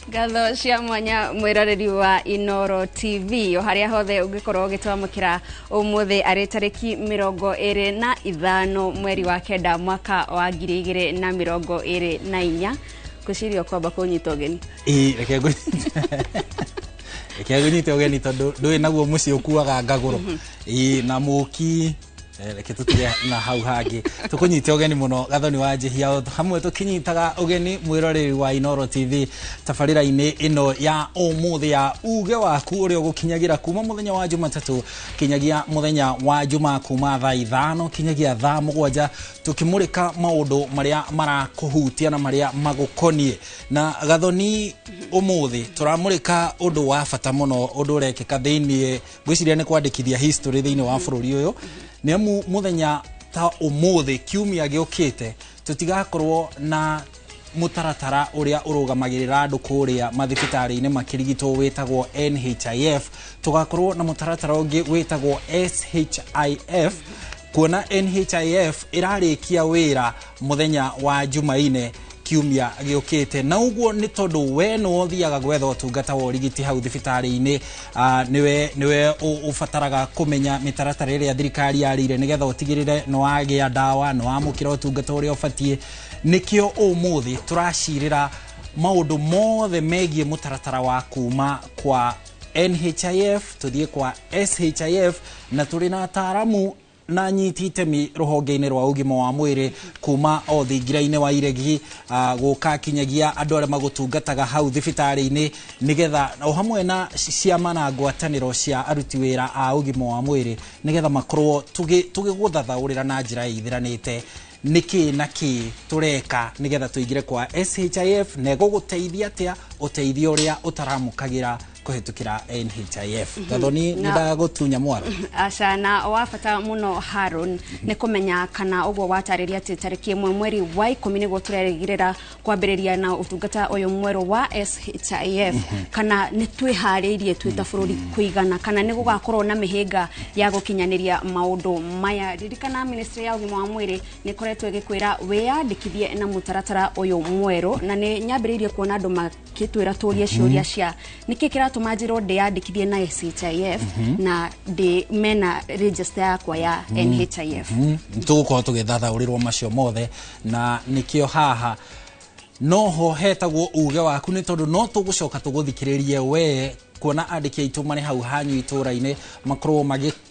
Gatho cia mwanya mwiroreri wa Inoro TV o haria hothe ungikorwo gitwamukira umuthi ari tariki 25 mweri wa kenda mwaka wa 2024 kucirio kwamba kunyita ugeni reke gunyita ugeni tondu ndui naguo muci ukuaga ngaguro na muki reke tutire na hau hangi tukunyita ugeni muno Gathoni wa Njihia hamwe tukinyitaga ugeni mwiroreri wa Inoro TV tafarira-ini ino ya umuthi ya uge waku uri ugukinyagira kuma muthenya wa Jumatatu kinyagia muthenya wa Juma kuma thaa 5 kinyagia thaa 7 tukimurika maundu maria marakuhutia na maria magukonie na Gathoni umuthi turamurika undu wa bata muno undu urekeka thiini gwiciria ni kwandikithia history thiini wa bururi uyu nemu muthenya ta umuthi kiumia giukite tutigakorwo na mutaratara uria urugamagirira andu kuria mathibitari-ini makirigitwo witagwo NHIF tugakorwo na mutaratara ungi witagwo SHIF kuona NHIF irarikia wira muthenya wa Jumaine kiumia giukite na uguo ni tondu we no thiaga gwetha utungata wa urigiti hau thibitari-ini niwe ufataraga kumenya mitaratara iria thirikari yarire nigetha utigirire no wagia dawa no amukira utungata uria ufatie nikio umuthi turashirira maundu mothe megie mutaratara wa kuma kwa NHIF tuthie kwa SHIF na turi na ataramu na nyiti itemi ruhonge-ini rwa ugima wa mwiri kuma o thingira-ini wa iregi guka kinyagia andu aria magutungataga hau thibitari-ini nigetha o hamwe na ciama na ngwataniro cia aruti wira a ugima wa mwiri nigetha makorwo tugiguthathaurira na njira ithiranite niki na ki tureka nigetha tuigire kwa SHIF na guguteithia atia uteithio uria utaramukagira kuhitukira NHIF Gathoni ndagutunya mwara acana wafata muno Harun ni kumenya kana ugo watariria ati tariki 1 mweri wa 10 ni guturerigirira kwambiriria na utungata uyu mweru wa SHIF kana ni twihariirie twita bururi kuigana kana ni gugakorwo na mihinga ya gukinyaniria maundu maya ririkana ministry ya ugima wa mwiri ni koretwe gikwira wiyandikithie na mutaratara uyu mweru na ni nyambiriirie kuona andu makitwira turie ciuria cia nikikira tumajiro ndiyandikithie na SHIF na de mena register yakwa ya NHIF tugukorwo tugithathaurirwo macio mothe na nikio haha noho hetagwo uge waku ni tondu no tugucoka tuguthikiririe we kuona andiki aitu mari hau hanyu itura-ini makorwo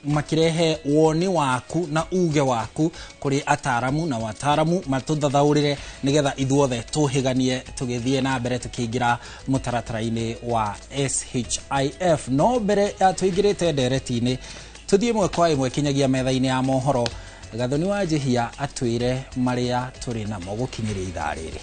makirehe woni waku na uge waku kuri ataramu na wataramu matuthathaurire nigetha ithuothe tuhiganie tugithie na mbere tukiingira mutaratara-ini wa SHIF no mbere ya tuingirite ndereti-ini tuthie mwe kwa imwe kinyagia metha-ini ya mohoro Gathoni wa Njihia atwire maria turi namo gukinyiria ithaa riri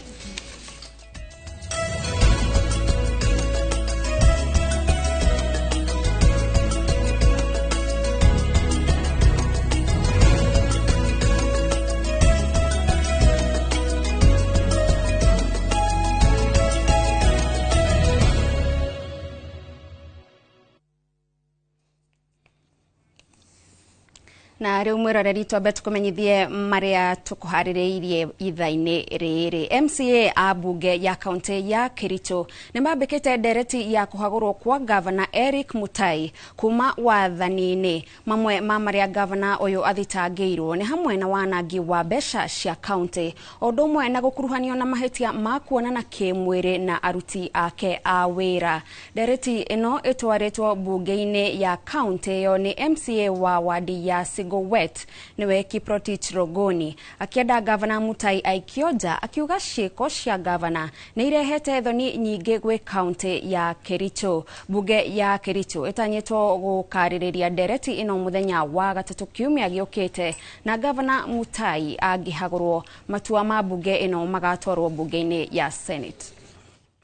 na riu mwiroreri twambe tukumenyithie maria tukuhaririirie ithaa-ini riri MCA a bunge ya kaunti ya Kericho ni mambikite ndereti ya kuhagurwo kwa Governor Eric Mutai kuma wathani-ini mamwe ma maria governor uyu athitangirwo ni hamwe na wanangi wa besha cia kaunti undu umwe na gukuruhanio na mahetia ma kuonana kimwiri na aruti ake a wira ndereti ino itwaritwo bunge-ini ya kaunti yo ni MCA wa wadi ya Wet niwe Kiprotich Rogoni akienda Governor Mutai aikioja akiuga ciiko cia governor ni irehete thoni nyingi gwe county ya Kericho bunge ya Kericho itanyitwo gukaririria ndereti ino muthenya wa gatatu kiumia giukite na Governor Mutai agihagurwo matua ma bunge ino magatwarwo bunge-ini ya Senate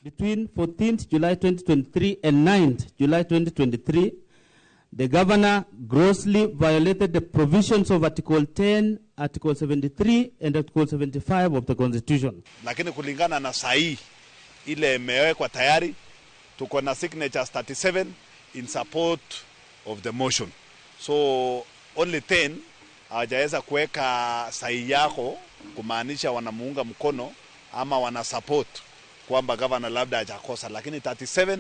between 14th July 2023 and 9th July 2023 the governor grossly violated the provisions of Article 10, Article 73 and Article 75 of the Constitution. Lakini kulingana na sahi ile imewekwa tayari tuko na signatures 37 in support of the motion. So only 10 hawajaweza kuweka sahi yako kumaanisha wanamuunga mkono ama wana support kwamba governor labda hajakosa, lakini 37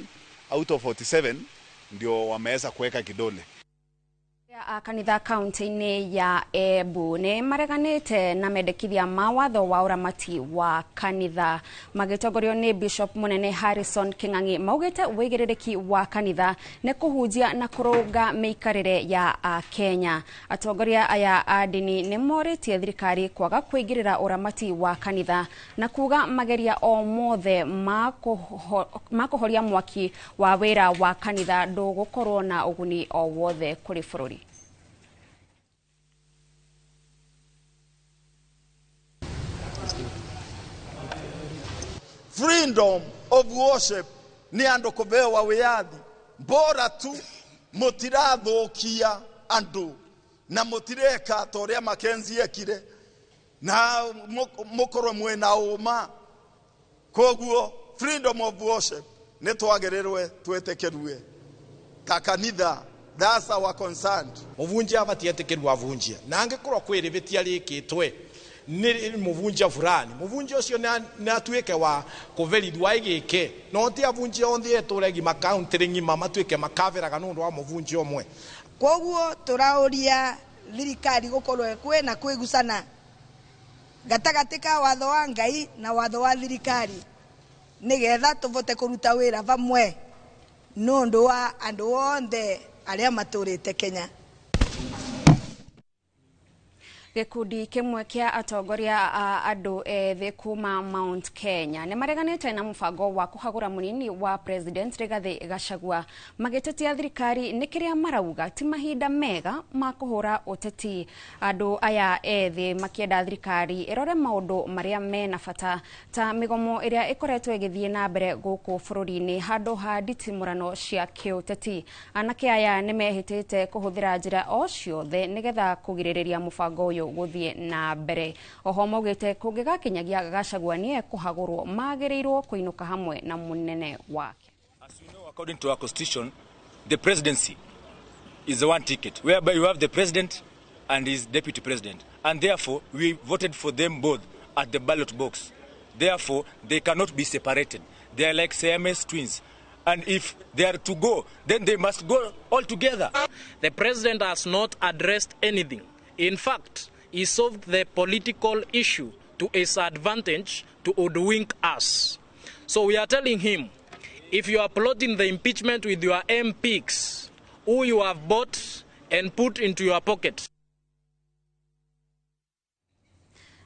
out of 47 ndio wameweza kuweka kidole. Kanitha kaunti-inĩ ya Embu nĩ mareganĩte na mendekithia ma watho wa ũramati wa kanitha magĩtongorio nĩ Bishop Mũnene Harrison Kĩng'ang'i. Maugĩte wĩigĩrĩrĩki wa kanitha nĩ kũhunjia na kũrũnga mĩikarĩre ya Kenya. Atongoria aya a ndini nĩ morĩtie thirikari kwaga kwĩingĩrĩra ũramati wa kanitha na kuga mageria o mothe ma kũhoria mwaki wa wĩra wa kanitha ndũgũkorwo na ũguni o wothe kũrĩ bũrũri. Freedom of worship ni andu kubewa wiyathi bora tu mutirathukia andu na mutireka toria Makenzi ekire na mukorwo mwena uma koguo freedom of worship ni twagerirwe twetekerwe kakanitha. That's our concern. Muvunjia abatietekerwa avunjia na angekorwo kwiribitia rikitwe ni muvunjia fulani muvunjia ucio na tuike wa kuveridwa igike no ti avunjia onthi eturegi makauntiri ngima matuike makaveraga nundu wa muvunjia omwe. Koguo turauria thirikari gukorwo kwe na kwigusana gatagati ka watho wa Ngai na watho wa thirikari nigetha tuvote kuruta wira vamwe nundu wa andu othe aria maturite Kenya. Gikundi kimwe kia atongoria a andu ethĩ kuma Mount Kenya nĩ mareganĩte na mũbango wa kũhagũra mũnini wa President Rigathi Gachagua magĩtetia thirikari nĩ kĩrĩa marauga ti mahinda mega ma kũhũra ũteti. Andũ aya ethĩ makĩenda thirikari ĩrore maũndũ marĩa mena bata ta mĩgomo ĩrĩa ĩkoretwo ĩgĩthiĩ na mbere gũkũ bũrũri-inĩ handũ ha nditimũrano cia kĩũteti. Anake aya nĩ mehĩtĩte kũhũthĩra njĩra o ciothe nĩgetha kũgirĩrĩria mũbango ũyũ guthie na mbere. Oho maugite kũngĩgakinyagia Gachagua nie kuhagũrwo magĩrĩirwo kũinũka hamwe na mũnene wake. As you know, according to our constitution, the presidency is the one ticket whereby you have the president and his deputy president, and therefore we voted for them both at the ballot box. Therefore they cannot be separated. They are like Siamese twins, and if they are to go, then they must go all together. The president has not addressed anything. In fact, he solved the political issue to his advantage to hoodwink us. So we are telling him, if you are plotting the impeachment with your MPs, who you have bought and put into your pocket.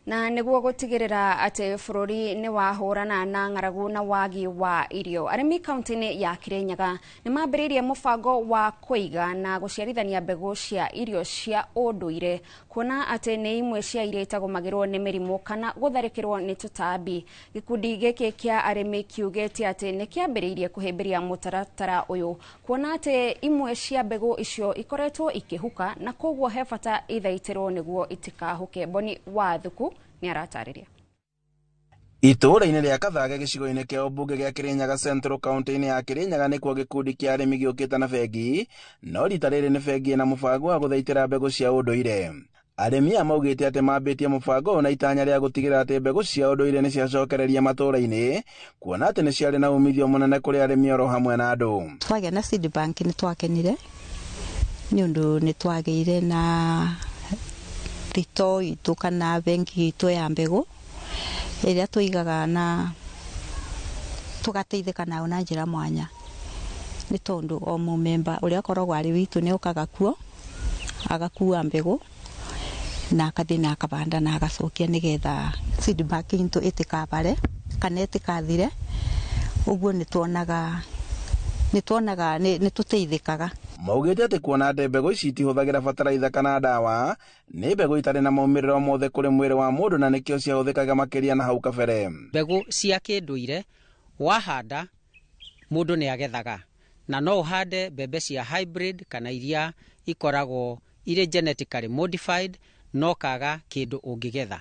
Na nĩguo gũtigĩrĩra atĩ bũrũri nĩ wahũrana na ng'aragu na wagi wa irio, arĩmi kaunti-inĩ ya Kirinyaga nĩ mambĩrĩirie mũbango wa kũiga na gũciarithania mbegũ cia irio cia ũndũire, kuona atĩ nĩ imwe cia iria itagũmagĩrwo nĩ mĩrimũ kana gũtharĩkĩrwo nĩ tũtambi. Gĩkundi gĩkĩ kĩa arĩmi kiugĩte atĩ nĩ kĩambĩrĩirie kũhĩmbĩria mũtaratara ũyũ, kuona atĩ imwe cia mbegũ icio ikoretwo ikĩhuka na koguo he bata ithaitĩrwo nĩguo itikahuke. Boni wa Thuku ni aratarĩria. Itũũra-inĩ rĩa Kathage gĩcigo-inĩ kĩa ũmbunge gĩa Kirinyaga Central County-inĩ ya Kirinyaga nĩkuo gĩkundi kĩa arĩmi gĩũkĩte na bengi, no rita rĩrĩ nĩ bengi na mũbango wa gũthaitĩra mbegũ cia ũndũire. Arĩmi aya maugĩte atĩ mambĩtie mũbango na itanya rĩa gũtigĩrĩra atĩ mbegũ cia ũndũire nĩ ciacokereria matũũra-inĩ, kuona atĩ nĩ ciarĩ na umithio mũnene kũrĩ arĩmi oro hamwe na andũ. Twagĩa na seed bank nĩ twakenire nĩ ũndũ nĩ twagĩire na rito itu kana bengi itu ya mbegũ ĩrĩa tũigaga na tũgateithĩka nayo na njĩra mwanya, nĩ tondũ o mũmemba ũrĩa akoragwo arĩ witũ nĩ okaga kuo agakua mbegũ na akathi na akabanda na agacokia nĩgetha seed bank into ĩtikabare kana ĩtikathire. Ũguo nĩ tuonaga nĩ tũteithĩkaga. Maugĩte atĩ kuona atĩ mbegũ ici itihũthagĩra bataraitha kana ndawa, nĩ mbegũ itarĩ na maumĩrĩro mothe kũrĩ mwĩrĩ wa mũndũ na nĩkĩo ciahũthĩkaga makĩria na hau kabere. Mbegũ cia kĩndũire wahanda mũndũ nĩ agethaga, na no ũhande mbembe cia hybrid kana iria ikoragwo irĩ genetically modified no kaga kĩndũ ũngĩgetha.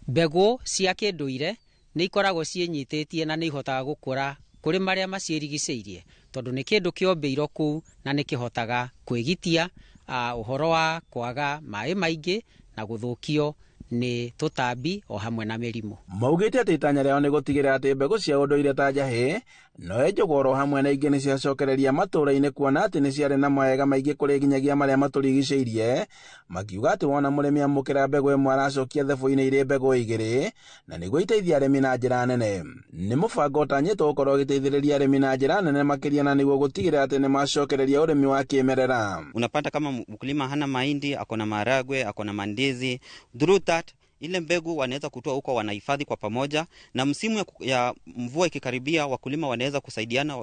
Mbegũ cia kĩndũire nĩ ikoragwo ciĩnyitĩtie na nĩ ihotaga gũkũra kũrĩ marĩa maciĩrigicĩirie, tondũ nĩ kĩndũ kĩombĩirwo kũu na nĩ kĩhotaga kwĩgitia ũhoro wa kwaga maĩ maingĩ na gũthũkio nĩ tũtambi o hamwe na mĩrimũ. Maugĩte atĩ itanya rĩao nĩ gũtigĩrĩra atĩ mbegũ cia ũndũire ta njahĩ, no njogoro hamwe na ingĩ nĩ ciacokereria matũũra-inĩ, kuona atĩ nĩ ciarĩ na mawega maingĩ kũrĩ nginyagia marĩa matũrigicĩirie, makiuga atĩ wona mũrĩmi amũkĩra mbegũ ĩmwe aracokia thebũ-inĩ irĩ mbegũ igĩrĩ, na nĩguo iteithia arĩmi na njĩra nene. Nĩ mũbango ũtanyĩtwo gũkorwo ũgĩteithĩrĩria arĩmi na njĩra nene makĩria, na nĩguo gũtigĩrĩra atĩ nĩ macokereria ũrĩmi wa kĩmerera. Unapata kama mkulima hana mahindi, akona maharagwe, akona mandizi, through that ile mbegu wanaweza kutoa huko, wanahifadhi kwa pamoja, na msimu ya mvua ikikaribia, wakulima wanaweza kusaidiana,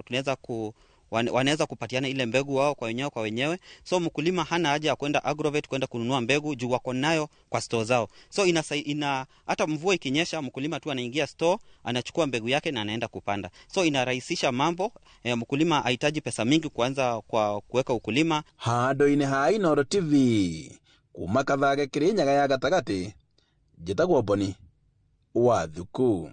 wanaweza kupatiana ile mbegu wao kwa wenyewe. So mkulima hana haja ya kwenda agrovet kwenda kununua mbegu juu wako nayo kwa store zao. So hata mvua ikinyesha, mkulima tu anaingia store, anachukua mbegu yake na anaenda kupanda. So inarahisisha mambo, mkulima hahitaji pesa mingi kuanza kwa kuweka ukulima. Handũ-inĩ ha Inooro TV kuma Kathage Kirinyaga ya gatagati, njĩtagwo Boni wa Thuku.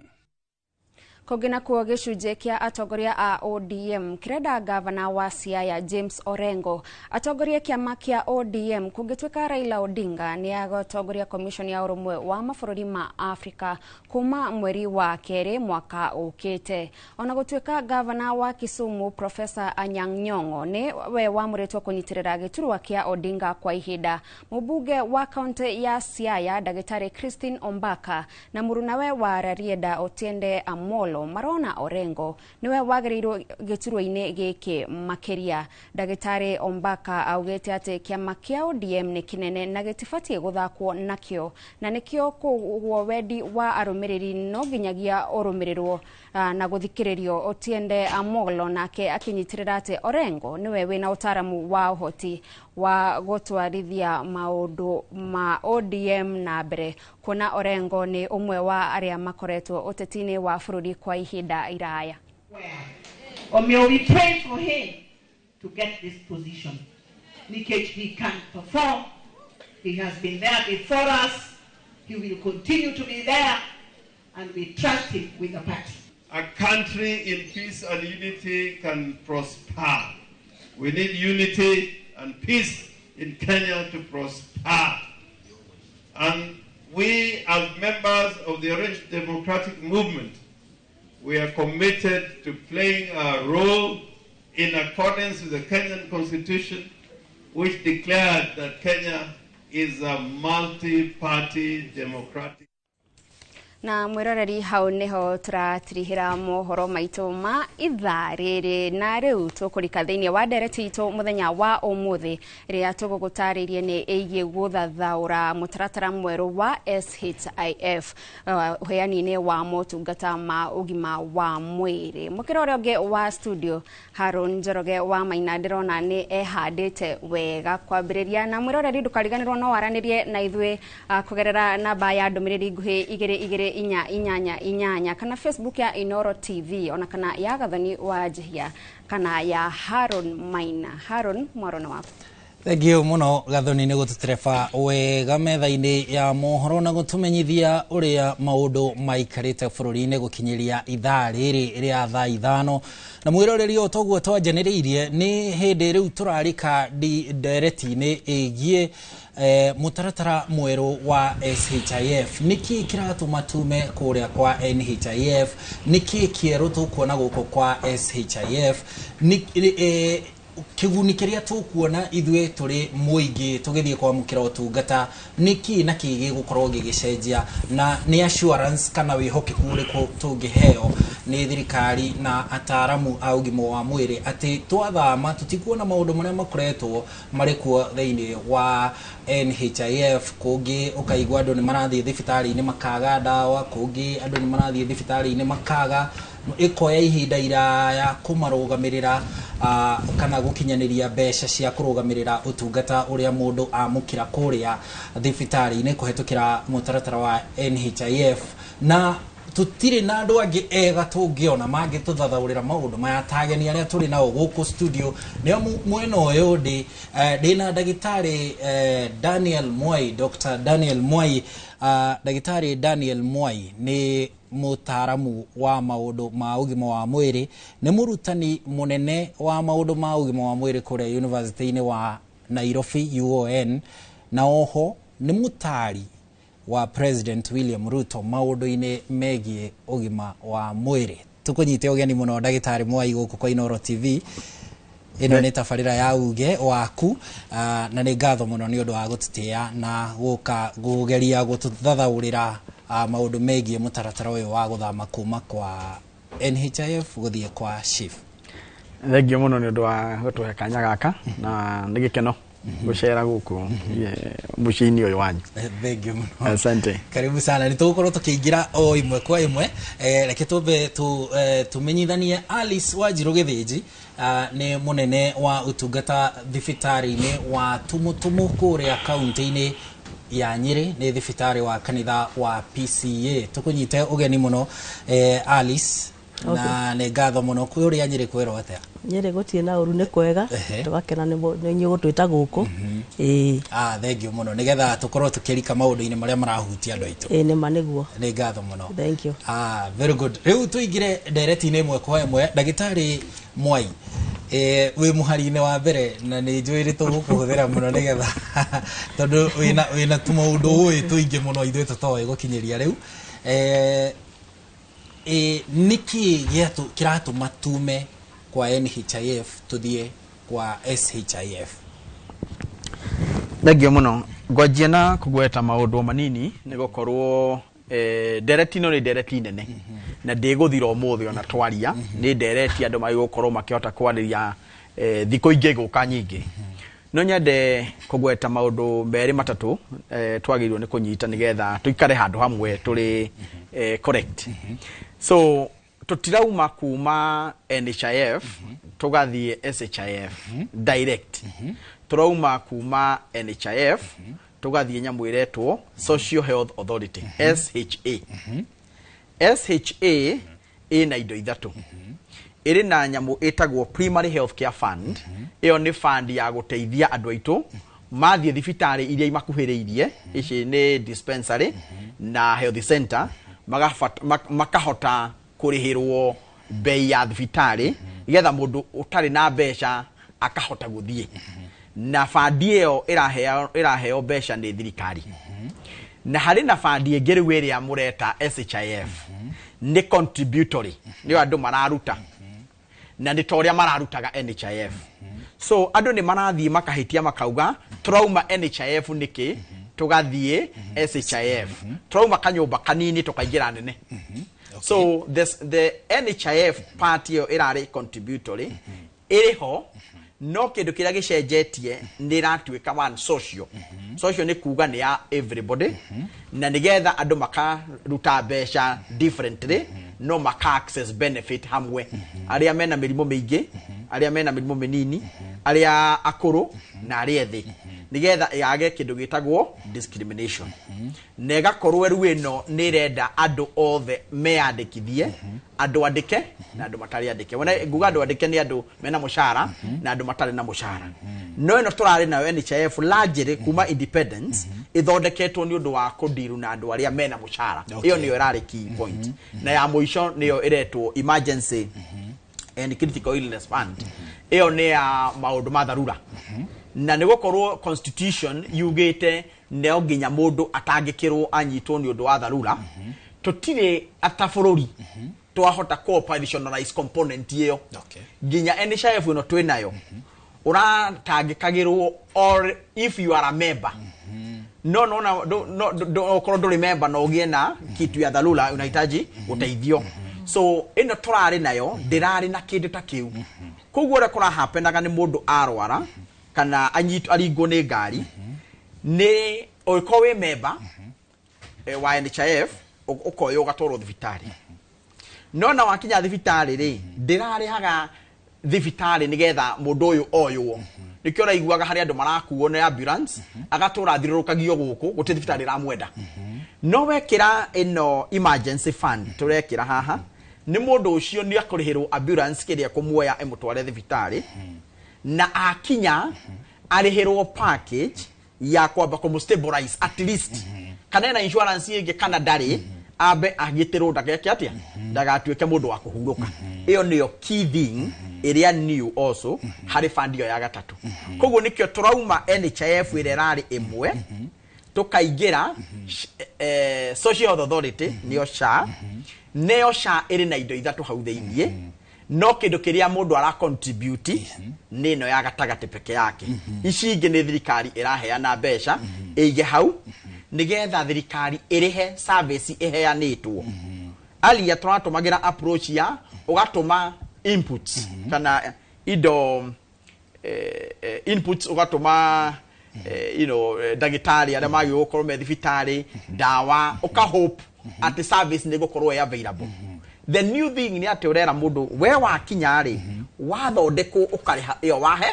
Kogina kuo gĩcunjĩ kĩa atongoria a ODM kirenda gavana wa Siaya James Orengo atongoria kĩama kĩa ODM kũngĩtuĩka Raila Odinga nĩ agatongoria commission ya ũrũmwe wa mabũrũri ma Afrika kuma mweri wa kerĩ mwaka ũkĩte. Ona gũtuĩka gavana wa Kisumu Professor Anyang' Nyong'o nĩ we wamũrĩtwo kũnyitĩrĩra gĩturwa kĩa Odinga kwa ihinda. Mũmbunge wa kaunti ya Siaya Ndagĩtarĩ Christine Ombaka na mũrunawe wa Rarieda Otiende Amolo marona Orengo niwe wagĩrĩirwo gĩturwa-inĩ gĩkĩ makĩria. Ndagĩtarĩ Ombaka augĩte atĩ kĩama kĩa ODM nĩ kĩnene na gĩtibatie gũthakwo nakĩo, na nĩkĩo kũguo wendi wa arũmĩrĩri no nginyagia ũrũmĩrĩrwo na gũthikĩrĩrio. Otiende Amolo nake akinyitĩrĩra atĩ Orengo niwe wĩna ũtaramu wa ũhoti wa gũtwarithia maũndũ ma ODM na mbere, kuona Orengo nĩ ũmwe wa arĩa makoretwo ũteti-inĩ wa bũrũri kwa ihinda iraya. We pray for him to get this position. Nikech he can perform. He has been there before us. He will continue to be there, and we trust him with the party. A country in peace and unity can prosper. We need unity and peace in Kenya to prosper. And we, as members of the Orange Democratic Movement, we are committed to playing our role in accordance with the Kenyan Constitution, which declared that Kenya is a multi-party democratic. Na mwiroreri hau niho turatirihira mohoro maitu ma ithaa rĩrĩ, na rĩu tũkũrika thĩinĩ wa ndereti itũ mũthenya wa ũmũthĩ rĩrĩa tũgũgũtarĩria nĩ ĩgiĩ gũthathaũra mũtaratara mwerũ wa SHIF ũheani-inĩ wa motungata ma ũgima wa mwĩrĩ. Mũkĩra ũrĩa ũngĩ wa studio Harun Njoroge wa Maina ndĩrona nĩ ehandĩte wega kwambĩrĩria, na mwĩroreri ndũkariganĩrwo no waranĩrie na ithuĩ kũgerera namba ya ndũmĩrĩri nguhĩ 288 kana Facebook ya Inooro TV, ona kana ya Gathoni wa Jehia kana ya Harun Maina. Harun, mwarona wako. Thank you muno Gathoni nĩ gũtũtereba wega metha-inĩ ya mohoro na gũtũmenyithia ũrĩa maũndũ maikarĩte bũrũri-inĩ gũkinyĩria ithaa rĩrĩ rĩa thaa ithano. Na mwĩroreri o toguo twanjanĩrĩirie nĩ hĩndĩ rĩu tũrarĩka ndereti-inĩ ĩgiĩ mũtaratara mwerũ wa SHIF. Niki kĩratũma tume kũrĩa kwa NHIF, niki kĩerũ tũkuona gũkũ kwa SHIF, kĩguni kĩrĩa tũkuona ithuĩ tũrĩ mũingĩ tũgĩthiĩ kwamũkĩra ũtungata niki na kĩgĩ gũkorwo gĩgĩcenjia, na nĩ assurance kana wĩhokeku ũrĩkũ tũngĩheo nĩ thirikari na ataaramu a ũgima wa mwĩrĩ atĩ twathama tũtikuona maũndũ marĩa makoretwo marĩ kuo thĩinĩ wa NHIF. Kũngĩ ũkaigua andũ nĩ marathiĩ thibitarĩ-inĩ makaga ndawa, kũngĩ andũ nĩ marathiĩ thibitarĩ-inĩ makaga, ĩkoya ihinda iraya kũmarũgamĩrĩra kana gũkinyanĩria mbeca cia kũrũgamĩrĩra ũtungata ũrĩa mũndũ amũkĩra kũrĩa thibitarĩ-inĩ kũhetũkĩra mũtaratara wa NHIF. Na tutire na andũ angĩ ega tũngĩona mangĩtũthathaũrĩra maũndũ maya ta ageni arĩa tũrĩ nao gũkũ studio. Nĩ mwena ũyũ ndĩna ndagĩtarĩ Daniel Mwai, Dr. Daniel Mwai. Ndagĩtarĩ Daniel Mwai nĩ mũtaaramu wa maũndũ ma ũgima wa mwĩrĩ, nĩ mũrutani mũnene wa maũndũ ma ũgima wa mwĩrĩ kũrĩa university-inĩ wa Nairobi UON, na oho nĩ mũtari wa President William Ruto maundu-ini megie ugima wa mwiri. Tukunyite ugeni muno ndagitari Mwai guku kwa Inooro TV. Ino ni tabarira ya uge waku na ni ngatho muno ni undu wa gututia na guka gugeria gututhathaurira maundu megie mutaratara uyu wa guthama kuma kwa NHIF guthie kwa SHIF. Thengio muno ni undu wa gutuhe kanya gaka na ni gikeno gucera guku mucini uyu wanyu. Thengio muno. Asante. Karibu sana. Nitugukorwo tukiingira o imwe kwa imwe. Reke tumbe tumenyithanie Alice Wanjiru Githiji ni munene wa utungata thibitari-ini wa Tumutumu kuria kaunti-ini ya Nyeri, ni thibitari wa kanitha wa PCA. Tukunyite ugeni muno Alice. Okay. Na ne ngatho muno kuria Nyeri kwero atia. Nyeri gutie na uru ni kwega tugakena ni gutwita guku. Thengio muno nigetha tukorwo tukirika maundu-ini maria marahutia andu aitu. Ni maniguo. Ni ngatho muno. Thank you. Very good. Riu tuingire ndereti-ini imwe kwa imwe. Ndagitari Mwai, wi muhari-ini wa mbere na ni njuiri tugukuhuthira muno nigetha tondu wina tumaundu uyu tuingi muno ithuĩ tutoĩ gukinyiria riu. Niki kiratuma tume kwa NHIF tuthie kwa SHIF? Thengio muno. Ngwanjia na kugweta maundu manini ni gukorwo ndereti no ni ndereti nene na ndiguthira umuthi ona twaria ni ndereti andu magigukorwo makihota kwariria thiko ingi guka nyingi. No nyende kugweta maundu meri matatu twagirwo ni kunyita nigetha tuikare handu hamwe turi correct. So tutirauma kuma NHIF tugathie SHIF direct. Turauma kuma NHIF tugathie nyamu iretwo Social Health Authority SHA. SHA ina indo ithatu. Iri na nyamu etagwo Primary Health Care Fund. Iyo ni fund ya guteithia andu aitu mathie thibitari iria imakuhiriirie, ici ni dispensary na health center, makahota kurihirwo bei ya thibitari igetha mundu utari na mbeca akahota guthie. Na fandi iyo iraheo mbeca ni thirikari. Na hari na fandi ingĩ rĩu ĩrĩa mureta SHIF ni contributory, ni andu mararuta na ni toria mararutaga NHIF. So andu ni marathie makahitia makauga trauma NHIF niki tugathie SHIF. Trauma kanyumba kanini tukaingira nene. So the NHIF part yo irari contributory iriho no kindu kiria gicenjetie ni ratuika one social. Social ni kuga ni ya everybody na nigetha andu makaruta mbeca differently no maka access benefit hamwe. Aria mena mirimo mingi, aria mena mirimo minini, aria akuru na aria ethi, nigetha yage kindu gitagwo discrimination. Nega korwe riu ino ni renda andu othe meandikithie, andu andike na andu matari andike. Wana nguga andu andike ni andu mena mushara na andu matari na mushara. No ino turari nayo NHIF largely kuma independence ithondeketwo ni undu wa kudiru na andu aria mena mushara. Iyo niyo irari key point. Na ya muisho niyo iretwo emergency and critical illness fund. Iyo ni ya maundu ma dharura. Na nigukorwo constitution yugite neo nginya mundu atangikirwo anyitwo ni undu wa dharura. Tutire atabururi twahota co-operationalize component iyo. Nginya NHIF ino twinayo uratangikagirwo or if you are a member. No okoro remember no ugie na kitu ya dharura unahitaji uteithio. So ino turari nayo ndirari na kindu ta kiu. Koguo ora kora hapenaga ni mundu arwara kana anyitu aringo ni ngari ni oiko we member wa NHIF ukoyo gatoro thibitari. No na wakinya thibitari ri ndirari haga thibitari nigetha mundu uyu oywo. Nikio raiguaga hari andu marakuo na ambulance agatura thirurukagio guku guti thibitari ramwenda. No wekira ino emergency fund turekira haha ni mundu ucio ni akurihirwo ambulance kiria kumuoya emutware thibitari na akinya arihirwo package ya kwamba kumstabilize at least kana na insurance ingi kana ndari abe agitirwo ndageke atia ndagatuike mundu wa kuhuruka. Iyo niyo key thing iria new also hari fund yo ya gatatu. Koguo nikio turauma NHIF irerari imwe tukaingira social authority niyo SHA neo SHA iri na indo ithatu hau theinie no kindu kiria mundu ara contribute ni no ya gatagati peke yake ici ingi ni thirikari iraheana mbeca ige hau nigetha thirikari irihe service iheanitwo alia turatumagira approach ya ugatuma inputs kana indo inputs ugatuma dagitari aria magi gukorwo me thibitari dawa uka hope at service ni gukorwo available. The new thing ni ati urera mundu we wakinya ri wathondekwo ukariha iyo wahe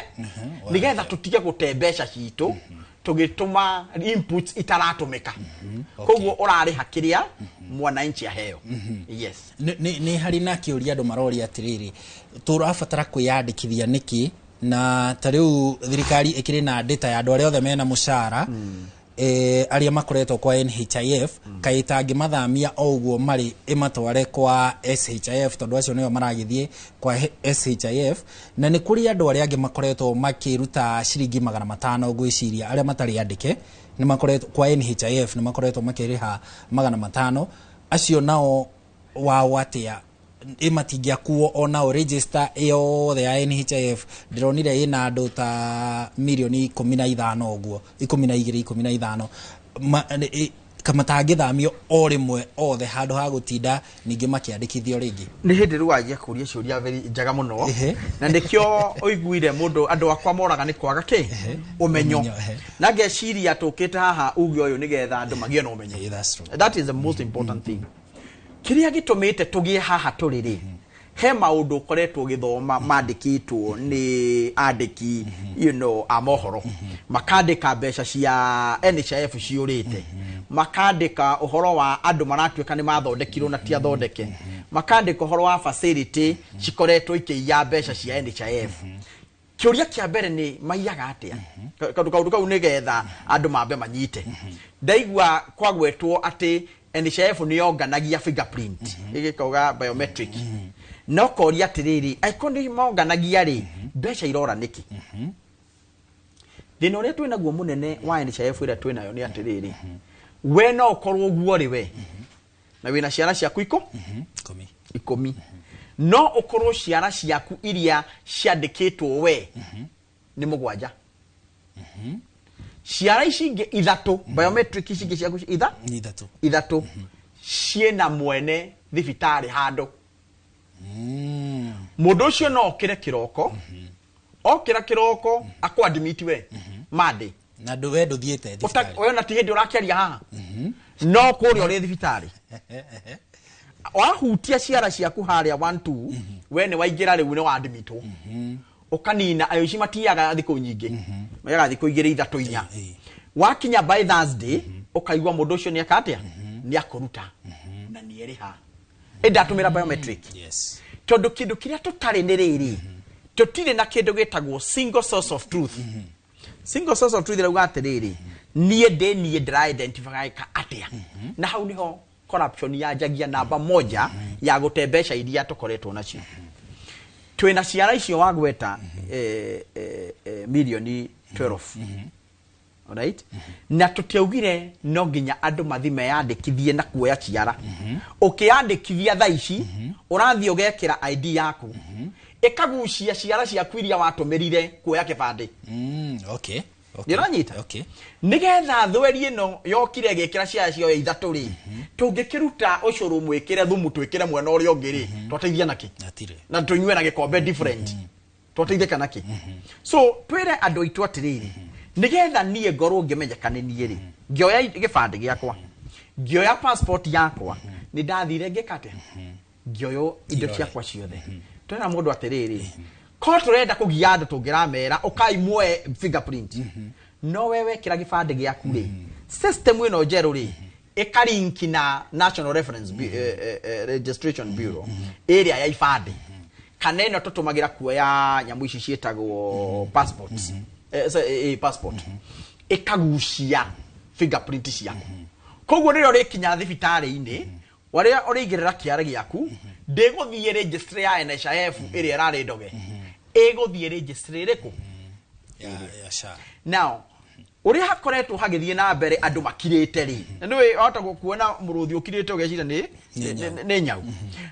nigetha tutige gutembesha citu tugituma inputs itaratumika koguo urariha kiria mwananchi aheo. Yes, ni hari na kiuria andu marori atiriri turabatara kwiyandikithia niki na tariu thirikari ikiri na data ya andu aria othe mena mushara aria makoretwo kwa NHIF kaitangi mathamia oguo mari imatware kwa SHIF tondu acio niyo maragithie kwa SHIF na ni kuri andu aria angi makoretwo makiruta ciringi 500 gwiciria aria matari andike ni makoretwo kwa NHIF ni makoretwo makiriha 500 acio nao wawatia imatingia kuo ona register iyo the NHIF ndironire ina andu ta milioni 15 oguo 12 15 kama tangithamio o rimwe othe handu ha gutinda ningi makiandikithio ringi ni hindi ruaje kuria ciuria veri njaga muno na ndikio oiguire mundu andu akwa moraga ni kwaga ki umenyo na ngeciria tukite haha ugi uyu nigetha andu magie no umenyo. That is the most important thing. Kiria gitumite tugie haha turiri he maundu koretwo githoma mandikitwo ni andiki amohoro makandika mbeca cia NHIF ciurite makandika uhoro wa andu maratweka ni mathondekirwo na ti athondeke makandika uhoro wa facility cikoretwo ikiya mbeca cia NHIF. Kiuria kia mbere ni maiyaga atia kaundu kau nigetha andu mambe manyite ndaigua kwagwetwo ati NHIF ni yonganagia fingerprint igikauga biometric no koria tiriri aikoni monganagia ri mbeca irora niki thina uria twina guo munene wa NHIF ira twina yo ni atiriri we no ukorwo guo ri we na wina ciara ciaku 10 no ukorwo ciara ciaku iria ciandikitwo we ni mugwanja ciara ici ingi ithatu biometric ici ingi ciaku ithatu ciena mwene thibitari handu mundu ucio no okire kiroko okira kiroko akwadmit we made na ndu we nduthiete thibitari we na ti hindi urakiaria haha no kuri uri thibitari wahutia ciara ciaku haria 1-2 we ni waingira riu ni waadmitwo ukanina ayo ici matiaga thiku nyingi mayaga thiku 2-3-4 wakinya by Thursday ukaigwa mundu ucio ni akatia ni akuruta na ni eriha ndatumira biometric. Yes, tondu kindu kiria tutari ni riri tutire na kindu gitagwo single source of truth. Single source of truth rauga atiriri nie ndira identify ka atia na hau niho corruption ya jagia namba moja ya gutembesha iria tukoretwo nacio. Twina ciara icio wagweta milioni 12. Alright? Na tutiaugire no nginya andu mathime yandikithie na kuoya ciara. Ukiandikithia tha ici urathie ugekira ID yaku ikagucia ciara ciaku iria watumirire kuoya kibande. Okay. Niranyita. Okay. Nigetha thweri ino yokire gekira ciara cio ithatu ri tungikiruta ucuru mwikire thumu twikire mwena uria ungiri twateithia naki atire na tunywe na gikombe different twateithia naki. So twire andu aitu atiriri nigetha nie ngorwo ngimenyekane nie ri ngioya gibande giakwa ngioya passport yakwa ni ndathire ngikate ngioyo indo ciakwa ciothe twena mundu atiriri ko turenda kugia andu tungiramera ukaimwe fingerprint no wewe kira gibande giaku ri system ino jeru ri ikarinki na National Reference Registration Bureau area ya ifande kana ino tutumagira kuoya nyamu ici cietagwo passports passport ikagucia fingerprint ciaku koguo riro rikinya thibitari ine waria urigirira kiara giaku ndiguthie register ya NHIF iri rari ndoge iguthie register iriku ya SHA. Now uri hakoretwo hagithie na mbere andu makirite ri nduwe hota kuona muruthi ukirite ugecira ni nyau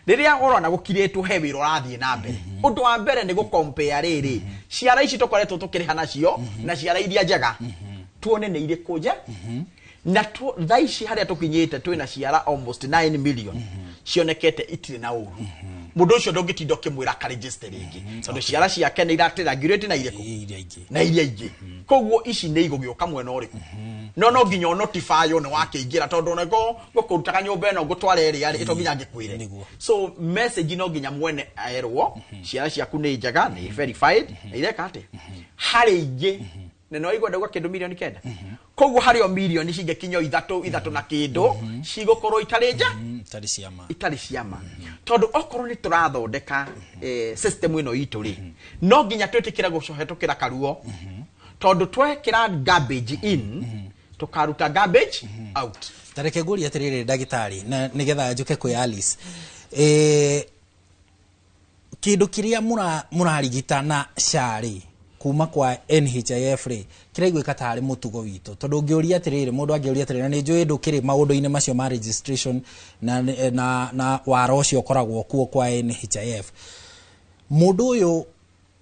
riria urona gukiritwo he wira urathie na mbere undu wa mbere ni gucompare riri ciara ici tukoretwo tukiriha nacio na ciara iria njega tuone ni ire kuja na thaici haria tukinyite twina ciara almost 9 million cionekete itire na uru mundu ucio ndungitindo kimwira ka register ringi tondu ciara ciake ni iratira girate na ireko na iria ingi koguo ici ni igugioka mwena uriku no nginya notify one wakiingira tondu nego gukutaga nyumba eno gutwara ria ito nginya ngikwire so message no nginya mwene aerwo ciara ciaku ni njega ni verified ireka ate hari ingi no igwa ndagwa kindu milioni 9 koguo hario milioni cingekinyo ithatu na kindu cigukorwo itari ciama tondu okorwo ni turathondeka system ino itu ri no nginya twetikira gucohetukira karuo tondu twekira garbage in tukaruta garbage out tareke nguri atiriri ndagitari na nigetha njuke kwi Alice kindu kiria murarigita na shari kuma kwa NHIF ri kiraigwika tari mutugo witu tondu ngiuria atiriri mundu angiuria atiriri ni njui ndukiri maundu-ini macio ma registration na waro ucio koragwo kuo kwa NHIF mundu uyu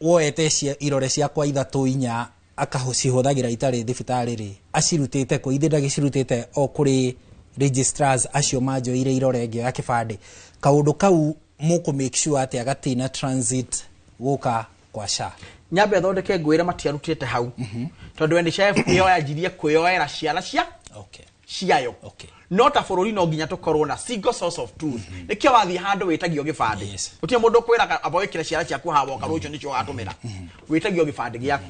woete irore ciakwa ithatu inya akahuthagira itari thibitari ri acirutite ku ithida gicirutite o kuri registrars acio manjoire irore ngio ya kibande kaundu kau muku make sure ati agatina transit guka kwa SHA nyambe thondeke ngwira matiarutite hau tondu NHIF yo yajirie kuyoera ciara ciayo no ta bururi no nginya tukorwo na single source of truth nikio wathi handu witagio gibande utie mundu kwiraga aboikira ciara ciaku hawo karucho nicio watumira witagio gibande giaku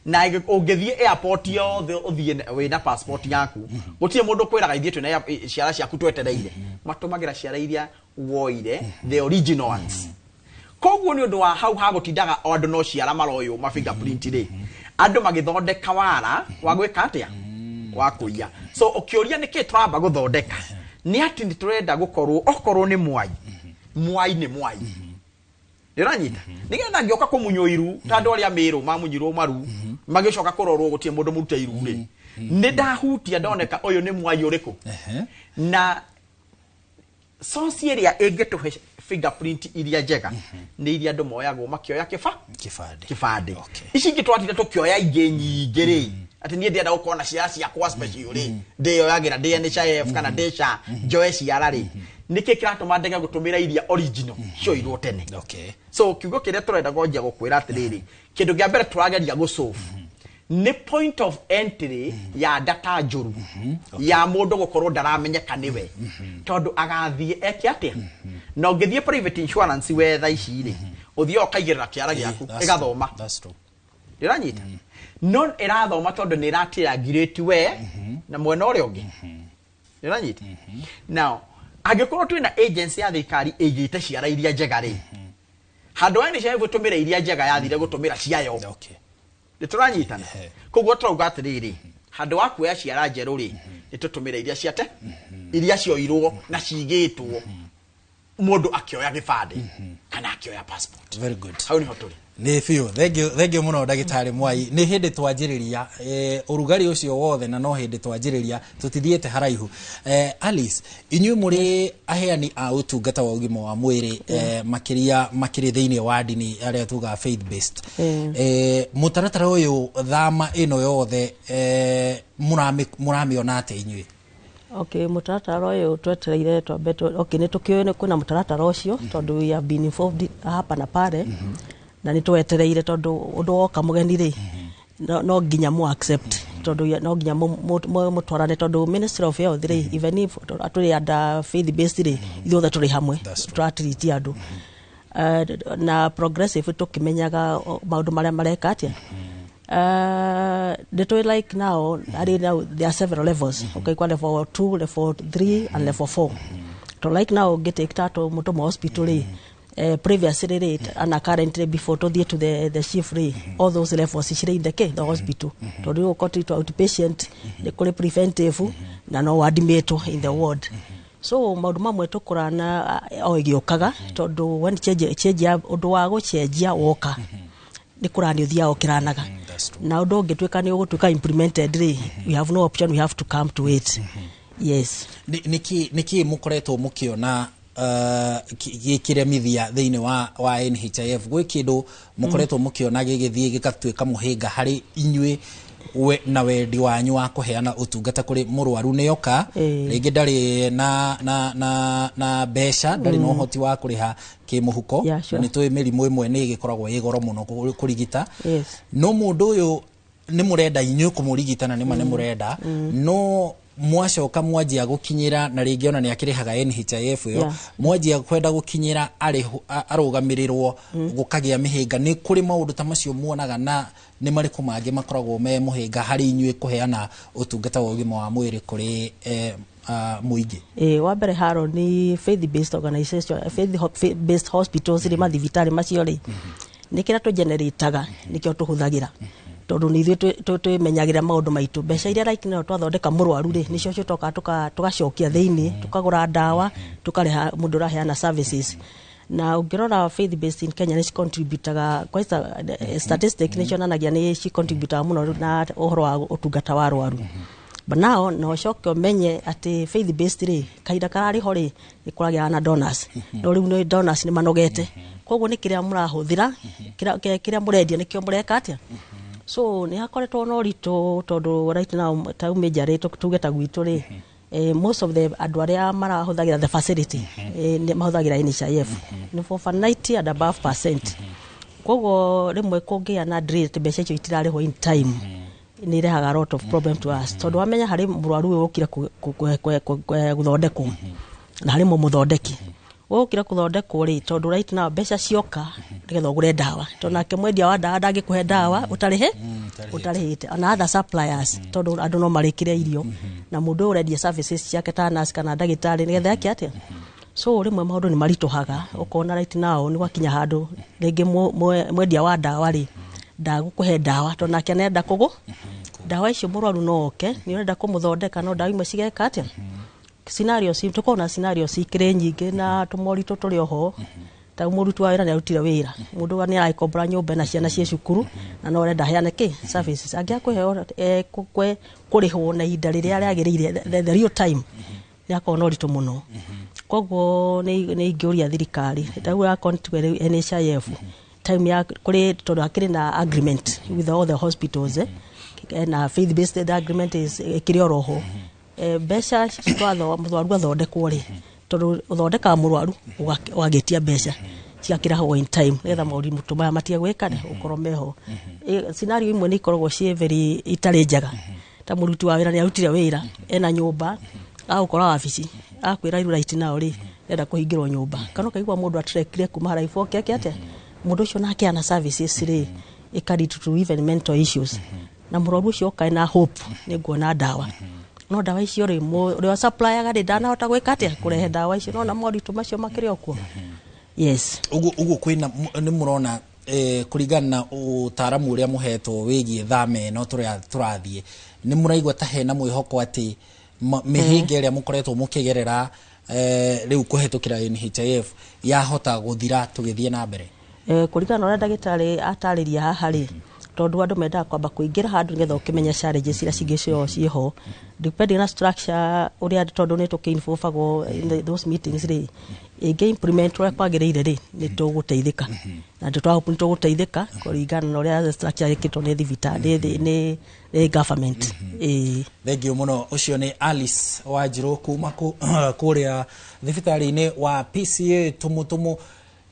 na ungithie airport yothe uthie wina passport yaku gutie mundu kwiraga ithie twina ciara ciaku twetereire matumagira ciara iria woire the original ones koguo ni undu wa hau hagutindaga andu no ciara maroyo ma fingerprint ri andu magithondeka wara wa gwika atia wa kuiya so ukioria niki turamba guthondeka ni ati ni turenda gukorwo okorwo ni mwai ni mwai ndiranyita nigetha ngioka kumunyo iru tandu aria miru mamunyirwo maru magicoka kurorwo gutie mundu murute iru ri ni ndahutia ndoneka uyu ni mwai uriku na source area ingetuhe fingerprint iria njega ni iria andu moyagwo makioya kibande ici ngitwatire tukioya ingi nyingi ri ati nie ndienda gukona ciara ciakwa special ri ndiyoyagira NHIF kana ndesha njoe ciara ri niki kiratuma ndege gutumira iria original cio irwo tene so kiugo kiria turenda gonjia gukwira atiriri kindu gia mbere turageria gusolve ni point of entry ya data njuru ya mundu gukorwo ndaramenyeka niwe tondu agathie eki atia no ngithie private insurance wetha ici ri uthio ukaigirira kiara giaku igathoma ndiranyita non irathoma tondu ni iratira girate we na mwena uri ungi ndiranyita now agikorwo twina agency ya thirikari igite ciara iria njega ri handu ene cia gutumira iria njega yathire gutumira ciayo nituranyitana koguo turauga atiriri handu wa kuoya ciara njeru ri nitutumira iria ciate iria cioirwo na cigitwo mundu akioya gibande kana akioya passport very good hau ni hoturi ni fiu thengio muno ndagitari Mwai ni hindi twanjiriria urugari ucio wothe na no hindi twanjiriria tutithiete haraihu Alice inyuĩ muri aheani a utungata wa ugima wa mwiri makiri thiini wa dini aria tuga faith based mutaratara uyu thama ino yothe muramiona ate inyuĩ mutaratara uyu twetereire twambe ni tukioe kuna mutaratara ucio tondu we have been involved hapa na pale na ni twetereire tondu undu woka mugeni ri no nginya mu accept tondu no nginya mutwarane tondu Ministry of Health ri even if aturi under faith based ri ithuothe turi hamwe turatreat andu na progressive tukimenyaga maundu maria mareka atia like now there are several levels kwa level 2 level 3 and level 4 to like now get ektato mutomo hospital previously and currently before to the chief all those levels is the hospital to do to outpatient the preventive na no admit in the ward so maundu mamwe tukurana ogiokaga tondu when change undu wa gucenjia woka ni kurani uthia okiranaga na undu ngitwika ni ugutwika implemented ri we have no option, we have to come to it. Yes. Niki mukoretwo mukiona gikiremithia thiini wa NHIF gwi kindu mukoretwo mukiona gigithie gikatwika muhinga hari inyui na wendi wanyu wa kuheana utungata kuri murwaru neyoka ringi ndari na besha ndari no hoti wa kuriha kimuhuko ni twi mirimu imwe ni gikoragwo igoro muno kurigita no mundu uyu ni murenda inyu kumurigitana ni mane murenda no mwacoka mwanjia gukinyira na ringi ona ni akirihaga NHIF yo mwanjia kwenda gukinyira arugamirirwo gukagia mihinga ni kuri maundu ta macio muonaga na ni mariko mangi makoragwo me muhinga hari inyui kuheana utungata wa ugima wa mwiri kuri muingi wa mbere haro ni faith based organization, faith based hospitals ri mathibitari macio ri ni kira to generataga nikio tuhuthagira tondu ni ithuĩ twĩmenyagĩra maũndũ maitũ mbeca iria like no twathondeka mũrwaru ri nicio cioka tugacokia thĩinĩ tukagũra ndawa tukareha mũndũ ũraheana services na ungirora faith based in Kenya ni contributaga quite statistic ni cionanagia ni ci contributaga muno na ũhoro wa ũtungata wa arwaru but now no coke menye ati faith based ri kaida karari ho ri ikuragia na donors no riu no donors ni manogete koguo ni kiria murahuthira kiria murendia nikio mureka atia so ni hakoretwo no rito tondu right now ta umejare tugeta gwitu ri most of the andu aria marahuthagira the facility ni mahuthagira NHIF ni for 90 and above %. Koguo rimwe kungia na drill mbeca icio itirarihwo in time ni rehaga a lot of problem to us tondu wamenya hari murwaru uyu ukira guthondekwo na hari muthondeki ukira kuthondekwo ri tondu right now mbeca cioka nigetha ugure ndawa tondu nake mwendia wa ndawa ndangikuhe ndawa utarihite na other suppliers tondu andu no marikire irio na mundu urendia services ciake ta nurse kana ndagitari nigetha yake atia so rimwe maundu ni marituhaga ukona right now ni gwakinya handu ringi mwendia wa ndawa ri ndagukuhe ndawa tondu nake nenda kugu ndawa icio murwaru no oke ni urenda kumuthondeka no ndawa imwe cigeka atia scenarios tukona scenarios ikire nyingi na tumorito turi oho ta murutu wa wira ni arutire wira mundu ni araikombora nyumba na ciana cie cukuru na no renda heane ki services angia kuheo kurihwo na ihinda riria riagirire the real time ni akona uritu muno koguo ni ingiuria thirikari ta ura control NHIF time ya kuri tondu akiri na agreement with all the hospitals na faith based agreement is kirioroho mbeca twatho murwaru athondekwo ri tondu uthondeka murwaru wagetia mbeca ciakira ho in time etha mauri mutuma matia gwikane ukoro meho scenario imwe ni ikoragwo cie very itari njaga ta muruti wa wira ni arutire wira ena nyumba agukora wabici akwira iru right now ri enda kuhingirwo nyumba kana kaigwa mundu atrekire kuma haraifu oke atia mundu ucio nake ana services ri ikari to even mental issues na murwaru ucio kaina hope ni nguona ndawa no ndawa icio ri wa supplier gari dana hota gwika atia kurehe ndawa icio no na moritu macio makiri okuo yes ugu kwina ni murona kuringana na utaramu uria muhetwo wigie thame no turathie ni muraigwa ta hena mwihoko ati mihinga iria mukoretwo mukigerera riu kuhetukira NHIF yahota guthira tugithie na mbere kuringana na uria ndagitari atariria haha ri tondu andu menda kwamba kuingira handu nigetha ukimenya challenges ira cingicio ciho depending na structure uria tondu ni tukinfofagwo in those meetings ri ige implement ura kwagiriire ri ni tuguteithika na tuguteithika kuringana na uria structure ikitwo ni thibitari ni government thengio muno ucio ni Alice Wanjiru kuma kuria thibitari-ini wa PCA tumutumu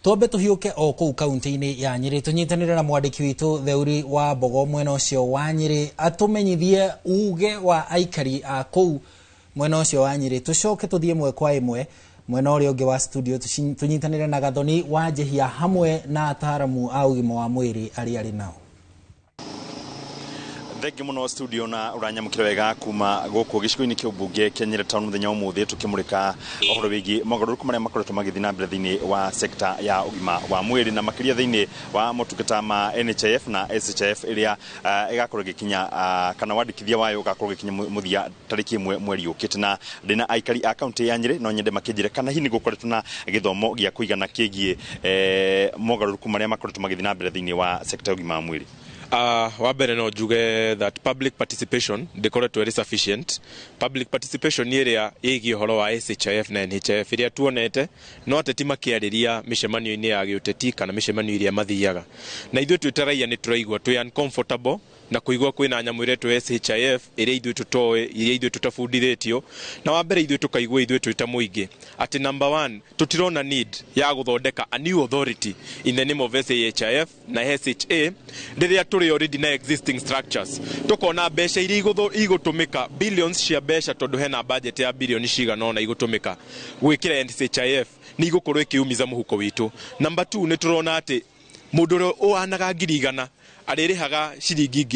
Tobe tuhiuke o kou kaunti-ini ya Nyeri tunyitanire na mwandiki witu Theuri wa Mbogo mwena ucio wa Nyeri atumenyithie uge wa aikari a kou mwena ucio wa Nyeri tucoke tuthie mwe kwa imwe mwena uria ungi wa studio tunyitanire na Gathoni wa Jehia hamwe na ataramu a ugima wa mwiri ari nao Thegi muno studio na uranyamukira wega kuma guku gicigo-ini kia ubunge kia Nyeri town muthenya umuthi tukimurika ohoro wigi mogaruruku maria makoretwo magithina mbere thiini wa sekta ya ugima wa mwiri na makiria thiini wa motungata ma NHIF na SHIF iria igakorwo gikinya kana wandikithia wayo ugakorwo gikinya muthia tariki 1 mweri ukite na ndina aikari a county ya Nyeri no nyende makijire kana hini gukoretwo na githomo gia kuigana kigie mogaruruku maria makoretwo magithina mbere thiini wa sekta ya ugima wa mwiri Wabere no juge that public participation dekoretwo iri sufficient. Public participation area igi horo wa SHIF na NHIF iria tuonete no ateti makiariria micemanio-ini ya giuteti kana micemanio iria mathiaga. Na ithuĩ twĩtaraia nĩ tũraigua twĩ uncomfortable na kuigua kwina nyamu iretwo SHIF iria ithuĩ tũtoe iria ithuĩ tũtabundithĩtio na wambere ithuĩ tukaigua ithuĩ twĩta mũingĩ ati number 1 tutirona need ya guthondeka a new authority in the name of SHIF na SHA rĩrĩa tũrĩ already na existing structures tukona mbeca iria igũtũmĩka billions cia mbeca tondũ hena budget ya billion cigana ona igũtũmĩka gwĩkĩra SHIF nĩ igũkorwo ikiumiza mũhuko witũ. Number 2 nĩ turona ati mũndũ ũrĩa ũhanaga 100 arĩrĩhaga ciringi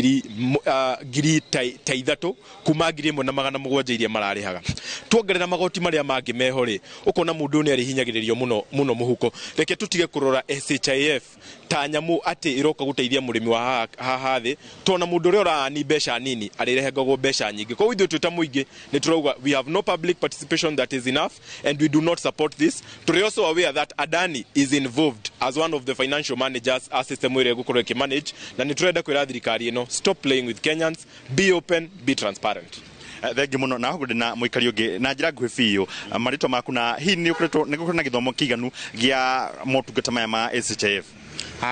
ngiri ta ithatũ kuma 1,700 iria mararĩhaga. Tuongerera magoti marĩa mangĩ meho rĩ ukona mũndũ nĩ arĩhinyagĩrĩrio muno mũhuko. Reke tutige kurora SHIF ta nyamu ati iroka guteithia mũrĩmi wa haha thĩ tona mũndũ ũrĩa ũrani mbeca nini arĩrehagwo mbeca nyingĩ. Kwa ithuĩ twĩta mũingĩ nĩ turauga we have no public participation that is enough and we do not support this. Tũrĩ also aware that Adani is involved as one of the financial managers a system ĩrĩa gũkorwo ĩkĩmanage na nĩ tũrenda kwĩra thirikari ĩno stop playing with Kenyans, be open, be transparent. Thengi muno na huko na muikari ungi na njira nguhi biu marito maku na hi ni ukuretwo ni gukorwo na githomo kiganu gia motungata maya ma SHIF.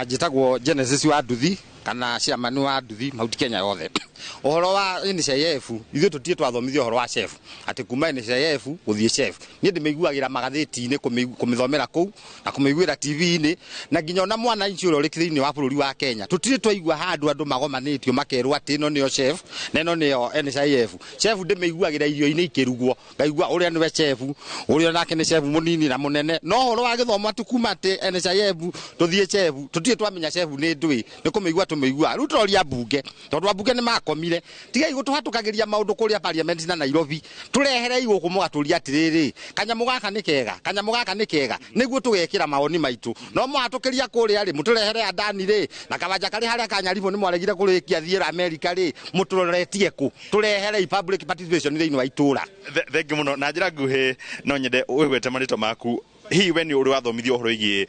Njitagwo Genesis wa Nduthi kana ciamanu wa Nduthi Mount Kenya yothe. Ohoro wa NHIF ithuĩ tũtie twathomithio ohoro wa chef ati kuma NHIF guthie chef niĩ ndĩmĩiguagĩra magathĩti-inĩ kũmĩthomera kũu na kũmĩiguĩra TV-inĩ na nginya ona mwana inci ũrĩa ũrĩ thĩinĩ wa bũrũri wa Kenya tũtirĩ twaigua handũ andũ magomanĩtio makerwo atĩ ĩno nĩyo chef na ĩno nĩyo NHIF. Chef ndĩmĩiguagĩra irio-inĩ ikĩrugwo ngaigua ũrĩa nĩwe chef ũrĩa nake nĩ chef mũnini na mũnene no ohoro wa gĩthomo ati kuma atĩ NHIF tũthie chef tũtirĩ twamenya chef nĩ ndũĩ nĩ kũmĩigua tũmĩigua rĩu tũroria mbunge tondũ ambunge nĩ makomire tigai gũtũhatũkagĩria maũndũ kũrĩa parliament na Nairobi tũrehere igũkũ mũgatũria atĩrĩrĩ kanyamũ gaka nĩ kega nĩguo tũgekĩra maoni maitũ no mũhatũkĩria kũrĩa rĩ mũtũrehere Adani rĩ na kabanja karĩ harĩa kanyaribo nĩ mwaregire kũrĩkia thiĩra America rĩ mũtũroretie kũ tũrehere public participation thĩinĩ wa itũra. Thengi muno na njira nguhi no nyende wĩgwete marĩtwa maku hihi we nĩ ũrĩ wathomithio ũhoro wĩgiĩ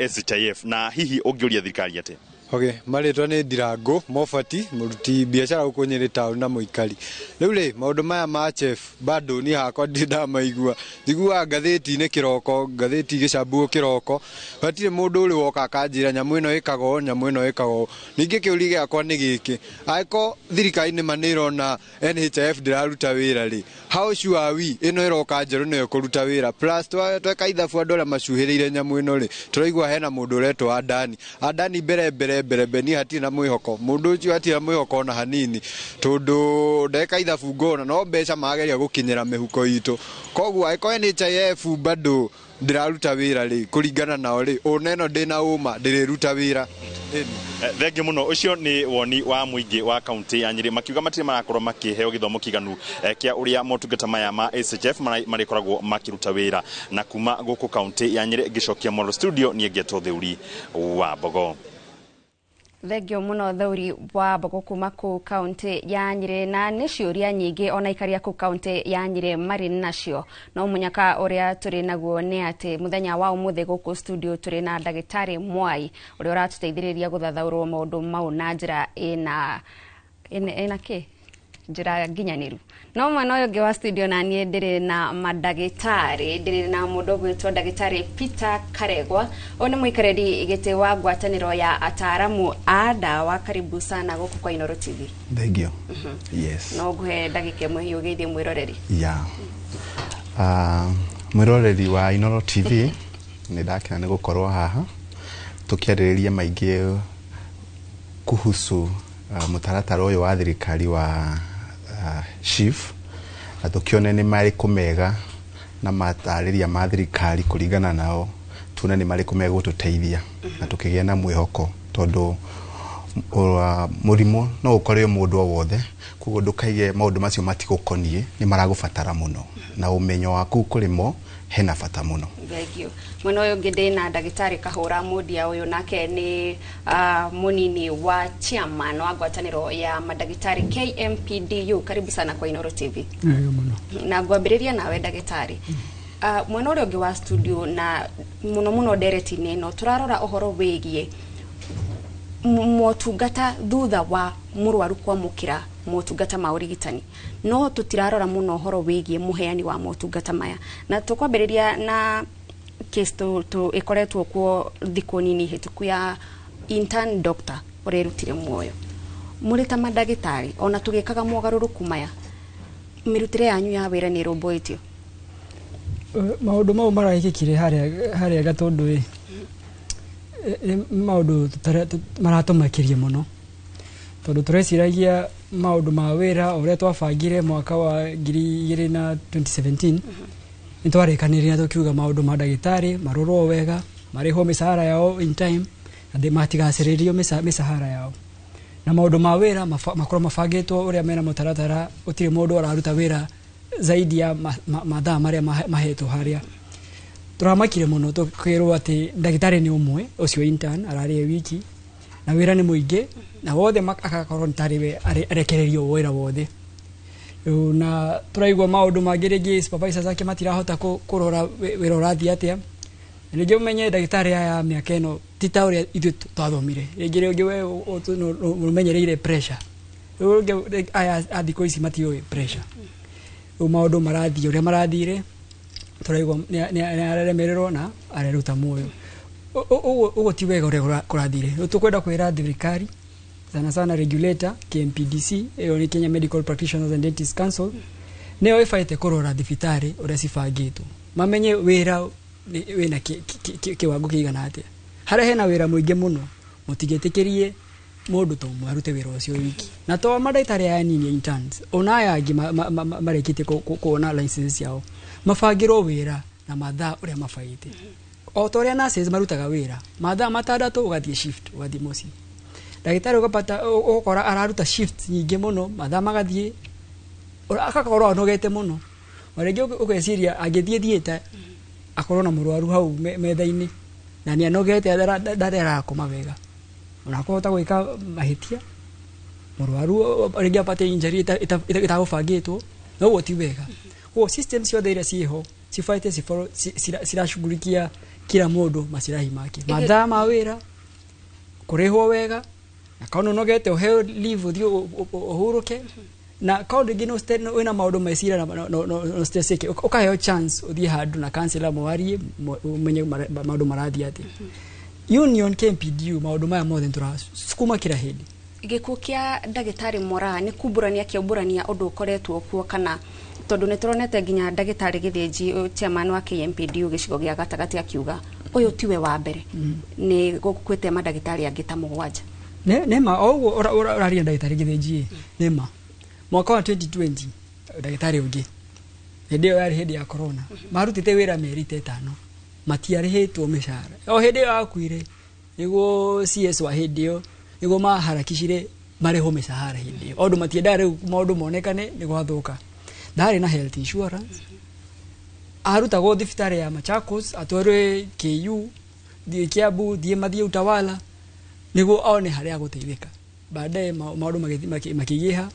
SHIF na hihi ũngĩũria thirikari atĩ. Okay, marĩtwa nĩ Ndirango Mofati mũruti biacara gũkũ Nyĩrĩ town na mũikari. Rĩu rĩ maũndũ maya ma chef bado ni hakwa ndamaigua njiguaga ngathĩti-inĩ kĩroko ngathĩti gĩcambuo kĩroko hatirĩ mũndũ ũrĩ woka akanjĩra nyamũ ĩno ĩkagwo ningĩ kĩũria gĩakwa nĩ gĩkĩ angĩkorwo thirikari nĩ manĩrona NHIF ndĩraruta wĩra rĩ how sure are we ĩno ĩroka njerũ nĩyo kũruta wĩra plus tweka ithabu andũ arĩa macuhĩrĩire nyamũ ĩno rĩ tũraigua hena mũndũ ũretwo Adani mbere ni hatirĩ na mwĩhoko mũndũ ũcio hatirĩ na mwĩhoko ona hanini tondũ ndeka ithabu ngona no mbeca mageria gũkinyĩra mĩhuko itũ koguo angĩkorwo NHIF bado ndĩraruta wĩra rĩ kũringana nao rĩ ona ĩno ndĩna ũma ndĩrĩruta wĩra. Thengi muno ucio ni woni wa muingi wa kaunti ya Nyĩrĩ makiuga matirĩ marakorwo makĩheo gĩthomo kĩiganu kĩa ũrĩa motungata maya ma SHIF marĩkoragwo makĩruta wĩra na kuma gũkũ kaunti ya Nyĩrĩ ngĩcokia Molo studio niĩ Ngeto Thĩũri wa Mbogo. Thengio muno Thũri wa Mbogo kuma kũu kaunti ya Nyĩrĩ na nĩ ciũria nyingĩ ona ikaria kũu kaunti ya Nyĩrĩ marĩ nacio no mũnyaka ũrĩa tũrĩ naguo nĩ atĩ mũthenya wa ũmũthĩ gũkũ studio tũrĩ na ndagĩtarĩ Mwai ũrĩa ũratũteithĩrĩria gũthathaũrwo maũndũ mau na njĩra ĩna kĩ njĩra nginyanĩru. No mwena ũyũ ũngĩ wa studio na niĩ ndĩrĩ na mandagĩtarĩ ndĩrĩ na mũndũ ũgwĩtwo ndagĩtarĩ Peter Karegwa ũyũ nĩ mũikarĩri gĩtĩ wa ngwatanĩro ya ataaramu a ndawa. Karibu sana gũkũ kwa Inooro TV. Thank you. Yes. No ngũhe ndagĩka ĩmwe hiũ ũgeithie mwĩroreri. Mwĩroreri wa Inooro TV nĩ ndakena nĩ gũkorwo haha tũkĩarĩrĩria maingĩ kuhusu mũtaratara ũyũ wa thirikari wa SHIF na tukione nĩ marĩkũ mega na matarĩria ma thirikari kũringana nao tuone nĩ marĩkũ mega gũtũteithia na tukĩgĩa na mwĩhoko tondũ mũrimũ no ũkorwo mũndũ o wothe koguo ndũkaige maũndũ macio matigũkoniĩ nĩ maragũbatara mũno na ũmenyo waku kũrĩmo hena bata mũno. Thengio. Mwena ũyũ ũngĩ ndĩ na ndagĩtarĩ Kahũra Mũndia ũyũ nake nĩ mũnini wa chairman wa ngwatanĩro ya mandagĩtarĩ KMPDU. Karibu sana kwa Inooro TV. Na ngwambĩrĩria nawe ndagĩtarĩ. Mwena ũrĩa ũngĩ wa studio na mũno ndereti-inĩ ĩno tũrarora ũhoro wĩgiĩ motungata thutha wa murwaru kwamukira motungata ma urigitani no tutirarora muno horo wigie muheani wa motungata maya na tukwambiriria na case to ikoretwo kwa thiko nini hituku ya intern doctor urerutire muoyo muri ta madagitari ona tugikaga mogaruruku maya mirutire yanyu ya wira ni roboitio maundu mau maragikire haria gatondu maundu maratumakirie muno tondu tureciragia maundu ma wira uria twabangire mwaka wa 2017 nitwarekaniria tukiuga maundu ma dagitari marorwo wega mariho misahara yao in time na matigaciririo misahara yao na maundu ma wira makoro mabangitwo uria mena mutaratara utire mundu araruta wira zaidi ya mathaa maria mahetwo haria turamakire muno tukirwo ati dagitari ni umwe ucio intern arari wiki na wira ni muingi na wothe akakorwo ntariwe arekererio wira wothe na turaigwa maundu mangirigi supervisor zake matirahota kurora wira urathi atia nige umenye dagitari aya miaka ino tita uria ithu twathomire ngire ungi we umenyereire pressure ungi aya athiko ici matio pressure maundu marathi uria marathire turaigwa ni aremererwo na areruta muoyo ugo ti wega uria kurathire tukwenda kwira thirikari sana regulator KMPDC eyo ni Kenya Medical Practitioners and Dentists Council neo ifaite kurora thibitari uria cibangitwo mamenye wira wina kiwango kigana atia haria hena wira muingi muno mutigetikirie mundu to marute wira ucio wiki na to madaitari ya nini interns ona yangi marekite kuona license yao mafagiro wira na mathaa uria mafaite o toria nurses marutaga wira mathaa matandatu ugathie shift ugathie mosi dagitari ukapata ukora araruta shift nyingi muno mathaa magathie akakorwo anogete muno orege ukeciria agithie thieta akorwo na murwaru hau metha-ini na ni anogete ndarera koma wega ona kohota gwika mahitia murwaru orege apate injury itagubangitwo no goti wega o system ciothe iria ciho cifaite cirashughulikia kila mundu masirahi make mathaa ma wira kurihwo wega na kaundu nogete uheo leave uthio uhuruke na kaundu gino wina maundu maisira no stress yake ukaheo chance uthie handu na counselor mwarie umenye maundu marathi ati union KMPDU maundu maya mothe turasukuma kila hindi gikuo kia dagitari mora ni kuburania kiuburania undu ukoretwo kuo kana tondu ni turonete ginya dagitari githinji chairman wa KMPDU gicigo gia gatagati akiuga uyu tiwe wa mbere ni gukwete madagitari angita mugwanja nema ogo oraria dagitari githinji nema mwaka wa 2020 dagitari ungi hede yari hede ya corona marutite wira meri 5 matiarihitwo mishara o hede akuire nigo CS wa hede yo nigo maharakishire mareho mishara hede ondu matiendare maundu monekane nigo athuka ndari na health insurance aruta go thibitari ya Machakos atware KU die Kiambu die mathie Utawala nigo aone haria guteithika baadaye maundu makigiha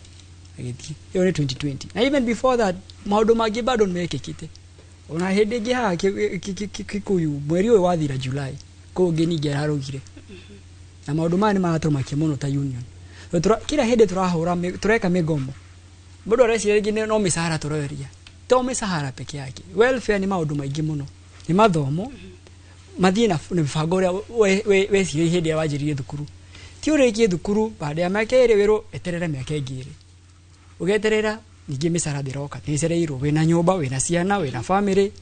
agithie iyo ni 2020 na even before that maundu magi bado nimekikite ona hede giha kikuyu mweri uyu wathira July ko ngeni ngerarugire na maundu mani maratumakia muno ta union kila hede turahura tureka migomo bado areciria no misahara turoeria to misahara peke yake welfare ni maundu maingi muno ni mathomo mathie na mibango ria weciria hede ya wanjirie thukuru ti urikie thukuru baada ya miaka iri wiru eterera miaka ingiri ugeterera ningi misara thiroka nicereirwo wina nyumba wina ciana wina family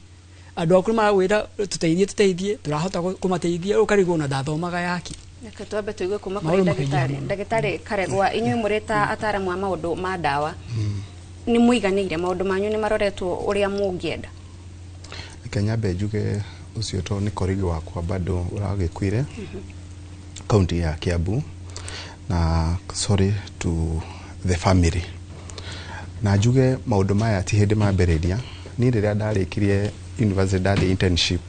andu akuru maragwira tuteithie turahota kumateithia ukarigwo na dathomaga yaki Reke twambe tuigue kuma kuri ndagitari Karegwa inyuĩ mureta ataramu a maundu ma dawa ni muiganire maundu manyu ni maroretwo uria mungienda Kenya bejuge ucio to ni korigi wakwa bado uragikuire county ya Kiambu na sorry to the family na juge maundu maya ti hindi mambereria ni riria ndarikirie university ndari internship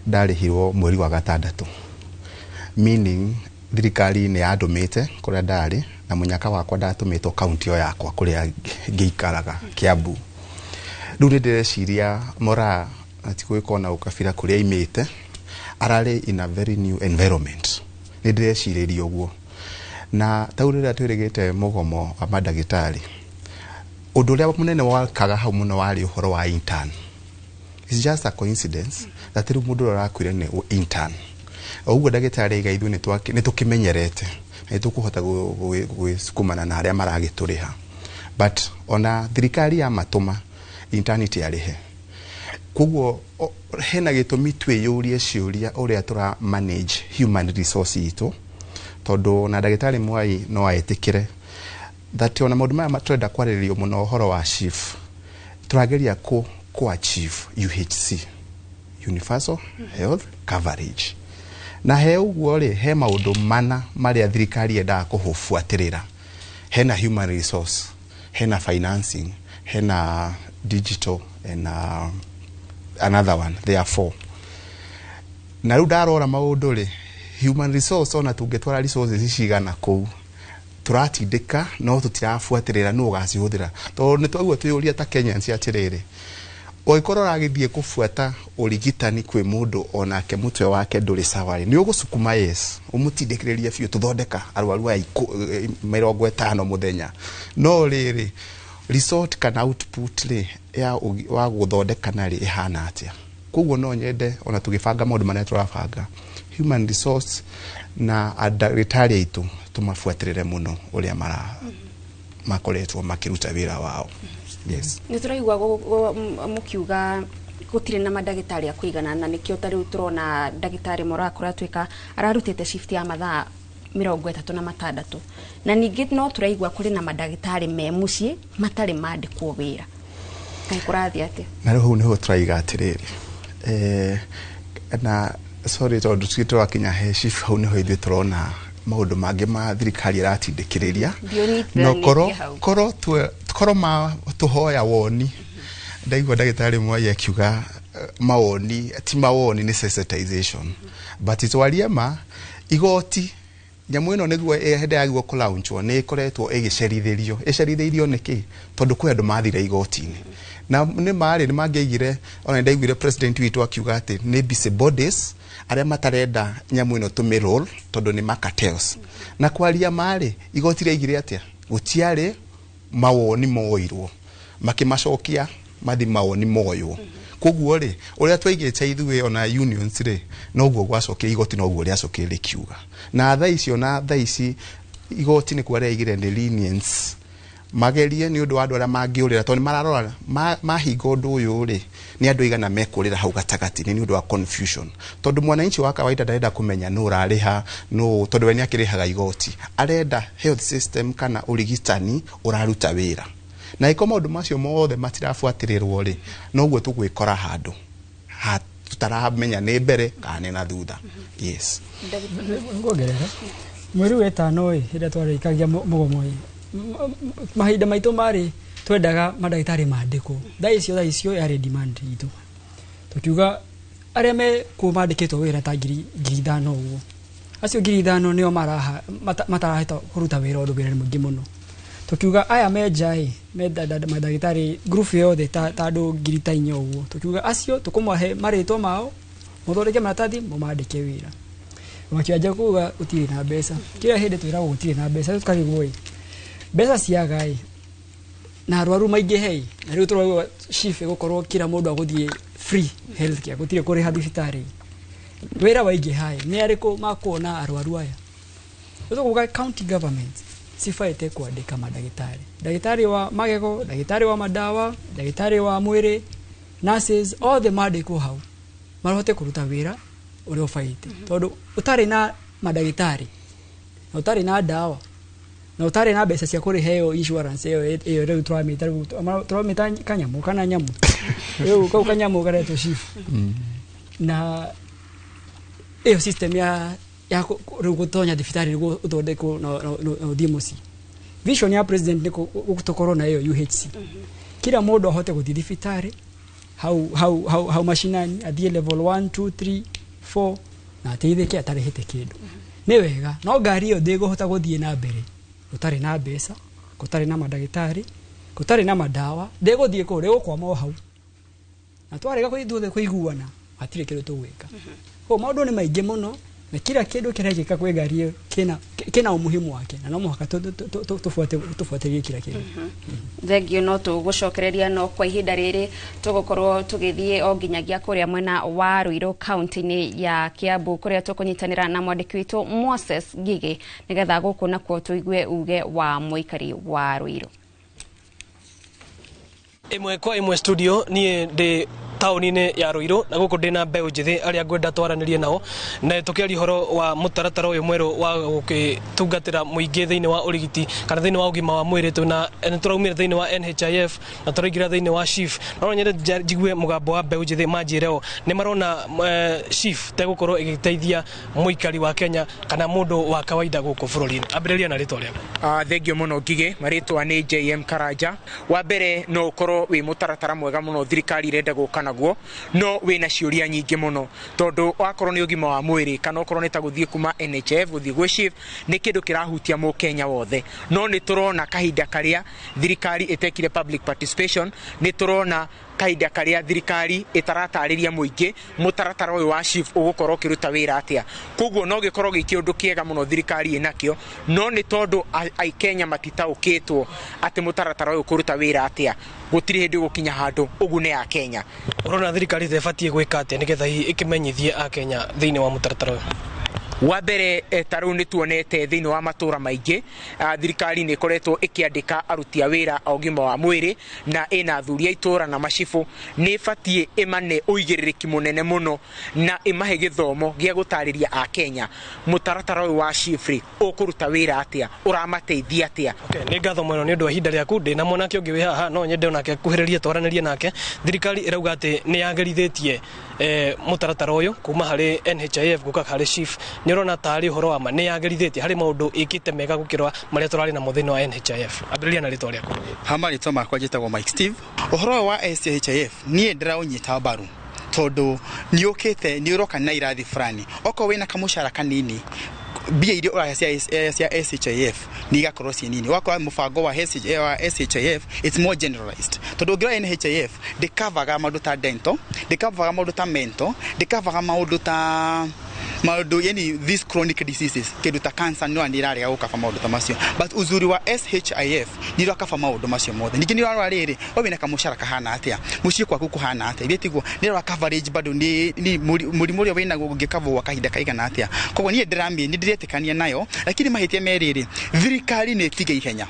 ndarihirwo mweri wa gatandatu meaning thirikari ni yandumite kuria ndari na munyaka wakwa ndatumitwo county yakwa kuria ngiikaraga Kiambu riu ni ndireciria mora atikuikona ukabira kuria imite arari in a very new environment ni ndireciria uguo na taurira twirigite mugomo wa madagitari undu uria munene wakaga hau muno wari uhoro wa intern. It's just a coincidence that riu mundu arakwire ni intern. Oguo dagitari ga ithu ni tukimenyerete na tukuhota gwisukumana na aria maragituriha, but ona thirikari ya matuma internity arihe. Koguo hena gitumi twiyurie ciuria uria tura manage human resources itu, tondu na dagitari Mwai no aetikire that ona maundu maya maturenda kwariririo muno horo wa chief turageria ku achieve UHC, universal health coverage. Na he uguo ri he maundu mana maria thirikari enda kuhufuatirira. Hena human resource, hena financing, hena digital, and another one, therefore. Na riu ndarora maundu ri human resource ona tungetwara resources cigana kou turatindika no tutirafuatirira no gacihũthĩra tondu ni twagua twĩũria ta Kenyans atiriri oikorwo ragithie kufuata urigitani kwi mundu onake mutwe wake nduri sawari ni ugusukuma yes umutindikiriria biu tuthondeka arwaru 50 muthenya no riri resort kana output ri ya wa guthondeka nari ihana atia. Koguo no nyende ona tugibanga maundu maria turabanga human resource na adagitari aitu tumafuatirire muno uria makoretwo makiruta wira wao. Yes. Nituraigwa mukiuga gutire na madagitari akuigana na nikio tariu turona dagitari Morakura twika ararutite shift ya mathaa 36 na ningi no turaigwa kuri na madagitari me mucii matari mandikwo wira kai kurathi ati na riu niho turaiga atiriri na sorry tondu twitwa kinya he shift hau niho ithu turona maundu mangi ma thirikari iratindikiriria no koro ma tuhoya woni ndaigwa dagitari Mwai akiuga mawoni ti mawoni ni sensitization but itwaria ma igoti nyamu ino niguo hende yagwo ku launch ni ikoretwo igicerithirio niki tondu kwi andu mathire igoti-ini na ni mari ni mangeigire ona ndaigwire president witu akiuga ati ni busy bodies aria matarenda nyamu ino tumirol tondu ni cartels na kwaria mari igoti reigire atia gutiari mawoni moirwo makimacokia mathi mawoni moyo. Koguo ri uria twaigite ithuwe ona unions ri noguo gwacokia igoti noguo ria acokire kiuga na tha icio na tha ici igoti ni kwaria igire ni lenience magerie ni undu wa andu aria mangiurira tondu mararora mahinga undu uyu ri ni andu igana mekurira hau gatagati ni undu wa confusion tondu mwananchi wa kawaida ndarenda kumenya no urariha no tondu we ni akirihaga igoti arenda health system kana urigitani uraruta wira na iko maundu macio mothe matirafuatirirwo ri noguo tugwikora handu tutaramenya ni mbere kana na thutha. Yes ngogerera mweri wetano hida twarikagia mugomo mahinda maitu mari twendaga madagitari mandiko tha icio yari demand itu tukiuga aria me kumandikitwo wira ta 5,000 uguo acio 5,000 nio maraha matarahita kuruta wira undu wira mwingi muno tukiuga aya menjai madagitari group yothe ta andu 4,000 uguo tukiuga acio tukumwahe maritwa mao muthondeke maratathi mumandike wira makiaja kuga utiri na mbeca kila hende twira utiri na mbeca tukagigwo mbeca ciagai na arwaru maingi hei na riu turagwa chief gukorwo kila mundu aguthie free health care gutire kuri thibitari wira waingi hai ni ariko makuona arwaru aya tukuga county government sifaite kuandika dagitari wa magego dagitari wa madawa dagitari wa mwiri nurses all the mandiko hau marote kuruta wira uri ofaite tondu utari na madagitari na utari na dawa na utari na mbeca cia kuri heo insurance iyo riu turamita kanyamu kana nyamu riu kau kanyamu gareto chief na iyo system ya riu gutonya thibitari riu uthondeko no dimosi vision ya president ni gutokorwo na iyo UHC kila mundu ahote guthii thibitari how mashinani athie level 1 2 3 4 na teithike atarehete kindu ni wega no ngari iyo ndiguhota guthie na mbere utari na mbeca gutari na madagitari gutari na madawa ndiguthie ku rigukwama hau na twarega kuiguana atire kindu tugwika ko maundu ni maingi muno na kila kindu kirajika kwe ngari iyo kina umuhimu wake na no muhaka tufuate kila kindu. Thengio no tugucokereria no kwa ihinda riri tugukorwo tugithie o nginyagia kuria mwena wa Ruiru county-ini ya Kiambu kuria tukunyitanira na mwandiki witu Moses Ngige nigetha guku nakuo tuigue uge wa muikari wa Ruiru. Imwe kwa imwe studio ni de tauni-ini ya Ruiru na guku ndina mbeu njithi aria ngwenda twaranirie nao na tukiari horo wa mutaratara uyu mweru wa gukitungatira muingi thiini wa urigiti kana thiini wa ugima wa mwiri tuna turaumira thiini wa NHIF na turaingira thiini wa SHIF no nyende jigue mugambo wa mbeu njithi manjireo ni marona SHIF te gukorwo igiteithia muikari wa Kenya kana mundu wa kawaida guku bururi-ini. Ambiriria na ritwa riaku. Thengio muno Ngige, maritwa ni JM Karanja. Wa mbere no ukorwo wi mutaratara mwega muno thirikari irenda gukana guo no wina ciuria nyingi muno tondu wakorwo ni ugima wa mwiri kana okorwo ni ta guthie kuma NHF guthie gwe SHIF ni kindu kirahutia mu Kenya wothe no ni turona kahinda karia thirikari itekire public participation ni turona kahinda karia thirikari itaratariria muingi mutaratara uyu wa SHIF ugukorwo kiruta wira atia koguo no gikorwo gi kiundu kiega muno thirikari inakio no ni tondu ai Kenya matitaukitwo ati mutaratara uyu kuruta wira atia gutiri hindi gukinya handu ugune ya Kenya. Urona thirikari tefatie gwika atia nigetha ikimenyithie a Kenya thiini wa mutaratara uyu? Wa mbere taru ni tuonete thiini wa matura maingi thirikari ni koretwo ikiandika aruti a wira a ugima wa mwiri na ina athuria itura na macibu ni fatie imane uigiririki munene muno na imahe githomo gia gutariria a Kenya mutaratara uyu wa SHIF ukuruta wira atia uramateithia atia. Okay, ni ngatho mweno ni ndu ihinda riaku ndi na mwanake ungi wi haha no nyende onake kuhiriria twaranirie nake. Thirikari irauga ati ni yagerithitie mutaratara uyu kuma hari NHIF guka hari SHIF ni rona tari horo wa ma ni yagerithitie hari maundu ikite mega gukirwa maria turari na muthini wa NHIF. Ambiriria na ritwa riaku. Hama ritwa makwa jitagwo Mike Steve. Uhoro wa NHIF ni ndira unyita baru tondu ni ukite ni uroka na irathi fulani oko wina kamushara kanini bia irio cia SHIF ni gakorwo ci nini wakwa mubango wa SHIF it's more generalized tondu ngira NHIF de cover maundu ta dental de cover maundu ta mental de cover maundu ta maundu yani these chronic diseases kindu ta cancer no andirari gukaba maundu ta macio but uzuri wa SHIF ni rakaba maundu macio mothe ningi ni rwa riri wabina kamushara kahana atia mucie kwaku kuhana atia bietigwo ni rwa coverage bado ni murimu ria wina gukava wa kahinda kaigana atia koguo ni ndirami ni ndiretikania nayo lakini mahitia meriri thirikari ni tige ihenya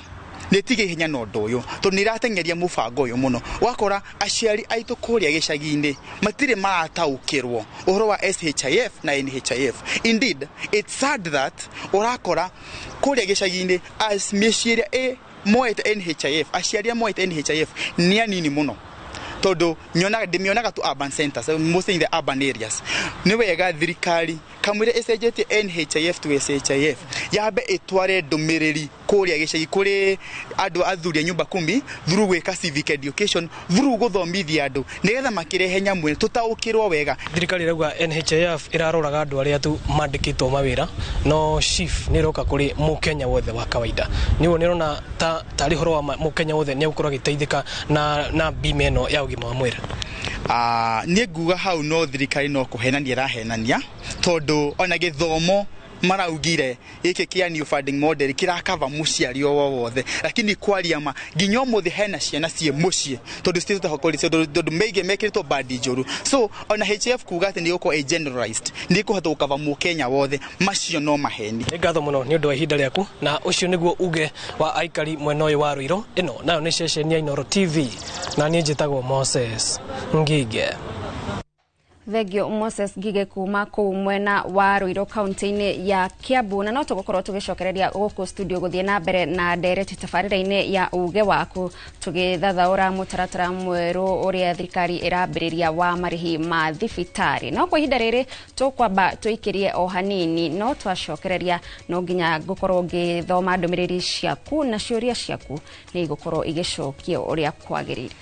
netige ihenya no ndoyo to niratengeria mubango uyu muno wakora aciari aitu kuria gicagi-ini matire marataukirwo uhoro wa SHIF na NHIF. Indeed it's sad that urakora kuria gicagi-ini as meciria moete NHIF aciari moete NHIF ni anini muno todo ndimionaga tu urban centers mostly in the urban areas ni wega thirikari kamwire esejete NHIF to SHIF yabe etware ndumiriri kuria gicagi kuri andu athuria nyumba 10 through gwika civic education through guthomithia andu nigetha makirehe nyamwe tutaukirwo wega. Thirikari rauga NHIF iraroraga andu aria tu mandikitwo mawira no SHIF ni roka kuri mukenya wothe wa kawaida niwo nirona tari horo wa mukenya wothe ni gukorwo giteithika na bimeno ya ugima wa mwiri. Ni nguga hau no thirikari no kuhenania rahenania tondu ona githomo maraugire iki kia new funding model kirakava muciari wothe lakini kwaria ma nginyo muthi hena ciana cie mucie tondu state hokolise tondu meige mekirito badi joru so ona HF kuga ati ni uko a generalized ni kuhota ukava mu Kenya wothe macio no maheni. Ni ngatho muno ni undu wa ihinda riaku na ucio niguo uge wa aikari mwena uyu wa Ruiru ino nayo ni session ya Inooro TV na ni njitagwo Moses Ngige. Thengio Moses Ngige kuma kuu mwena wa Ruiru county-ini ya Kiambu na no tugukorwo tugicokereria guku studio guthie na mbere na ndereti tabarira-ini ya uge waku tugithathaura mutaratara mweru uria thirikari irambiriria wa marihi ma thibitari no kwa ihinda riri tukwamba tuikirie o hanini no twacokereria no nginya gukorwo ngithoma ndumiriri ciaku na ciuria ciaku ni gukorwo igicokio uria kwagirire.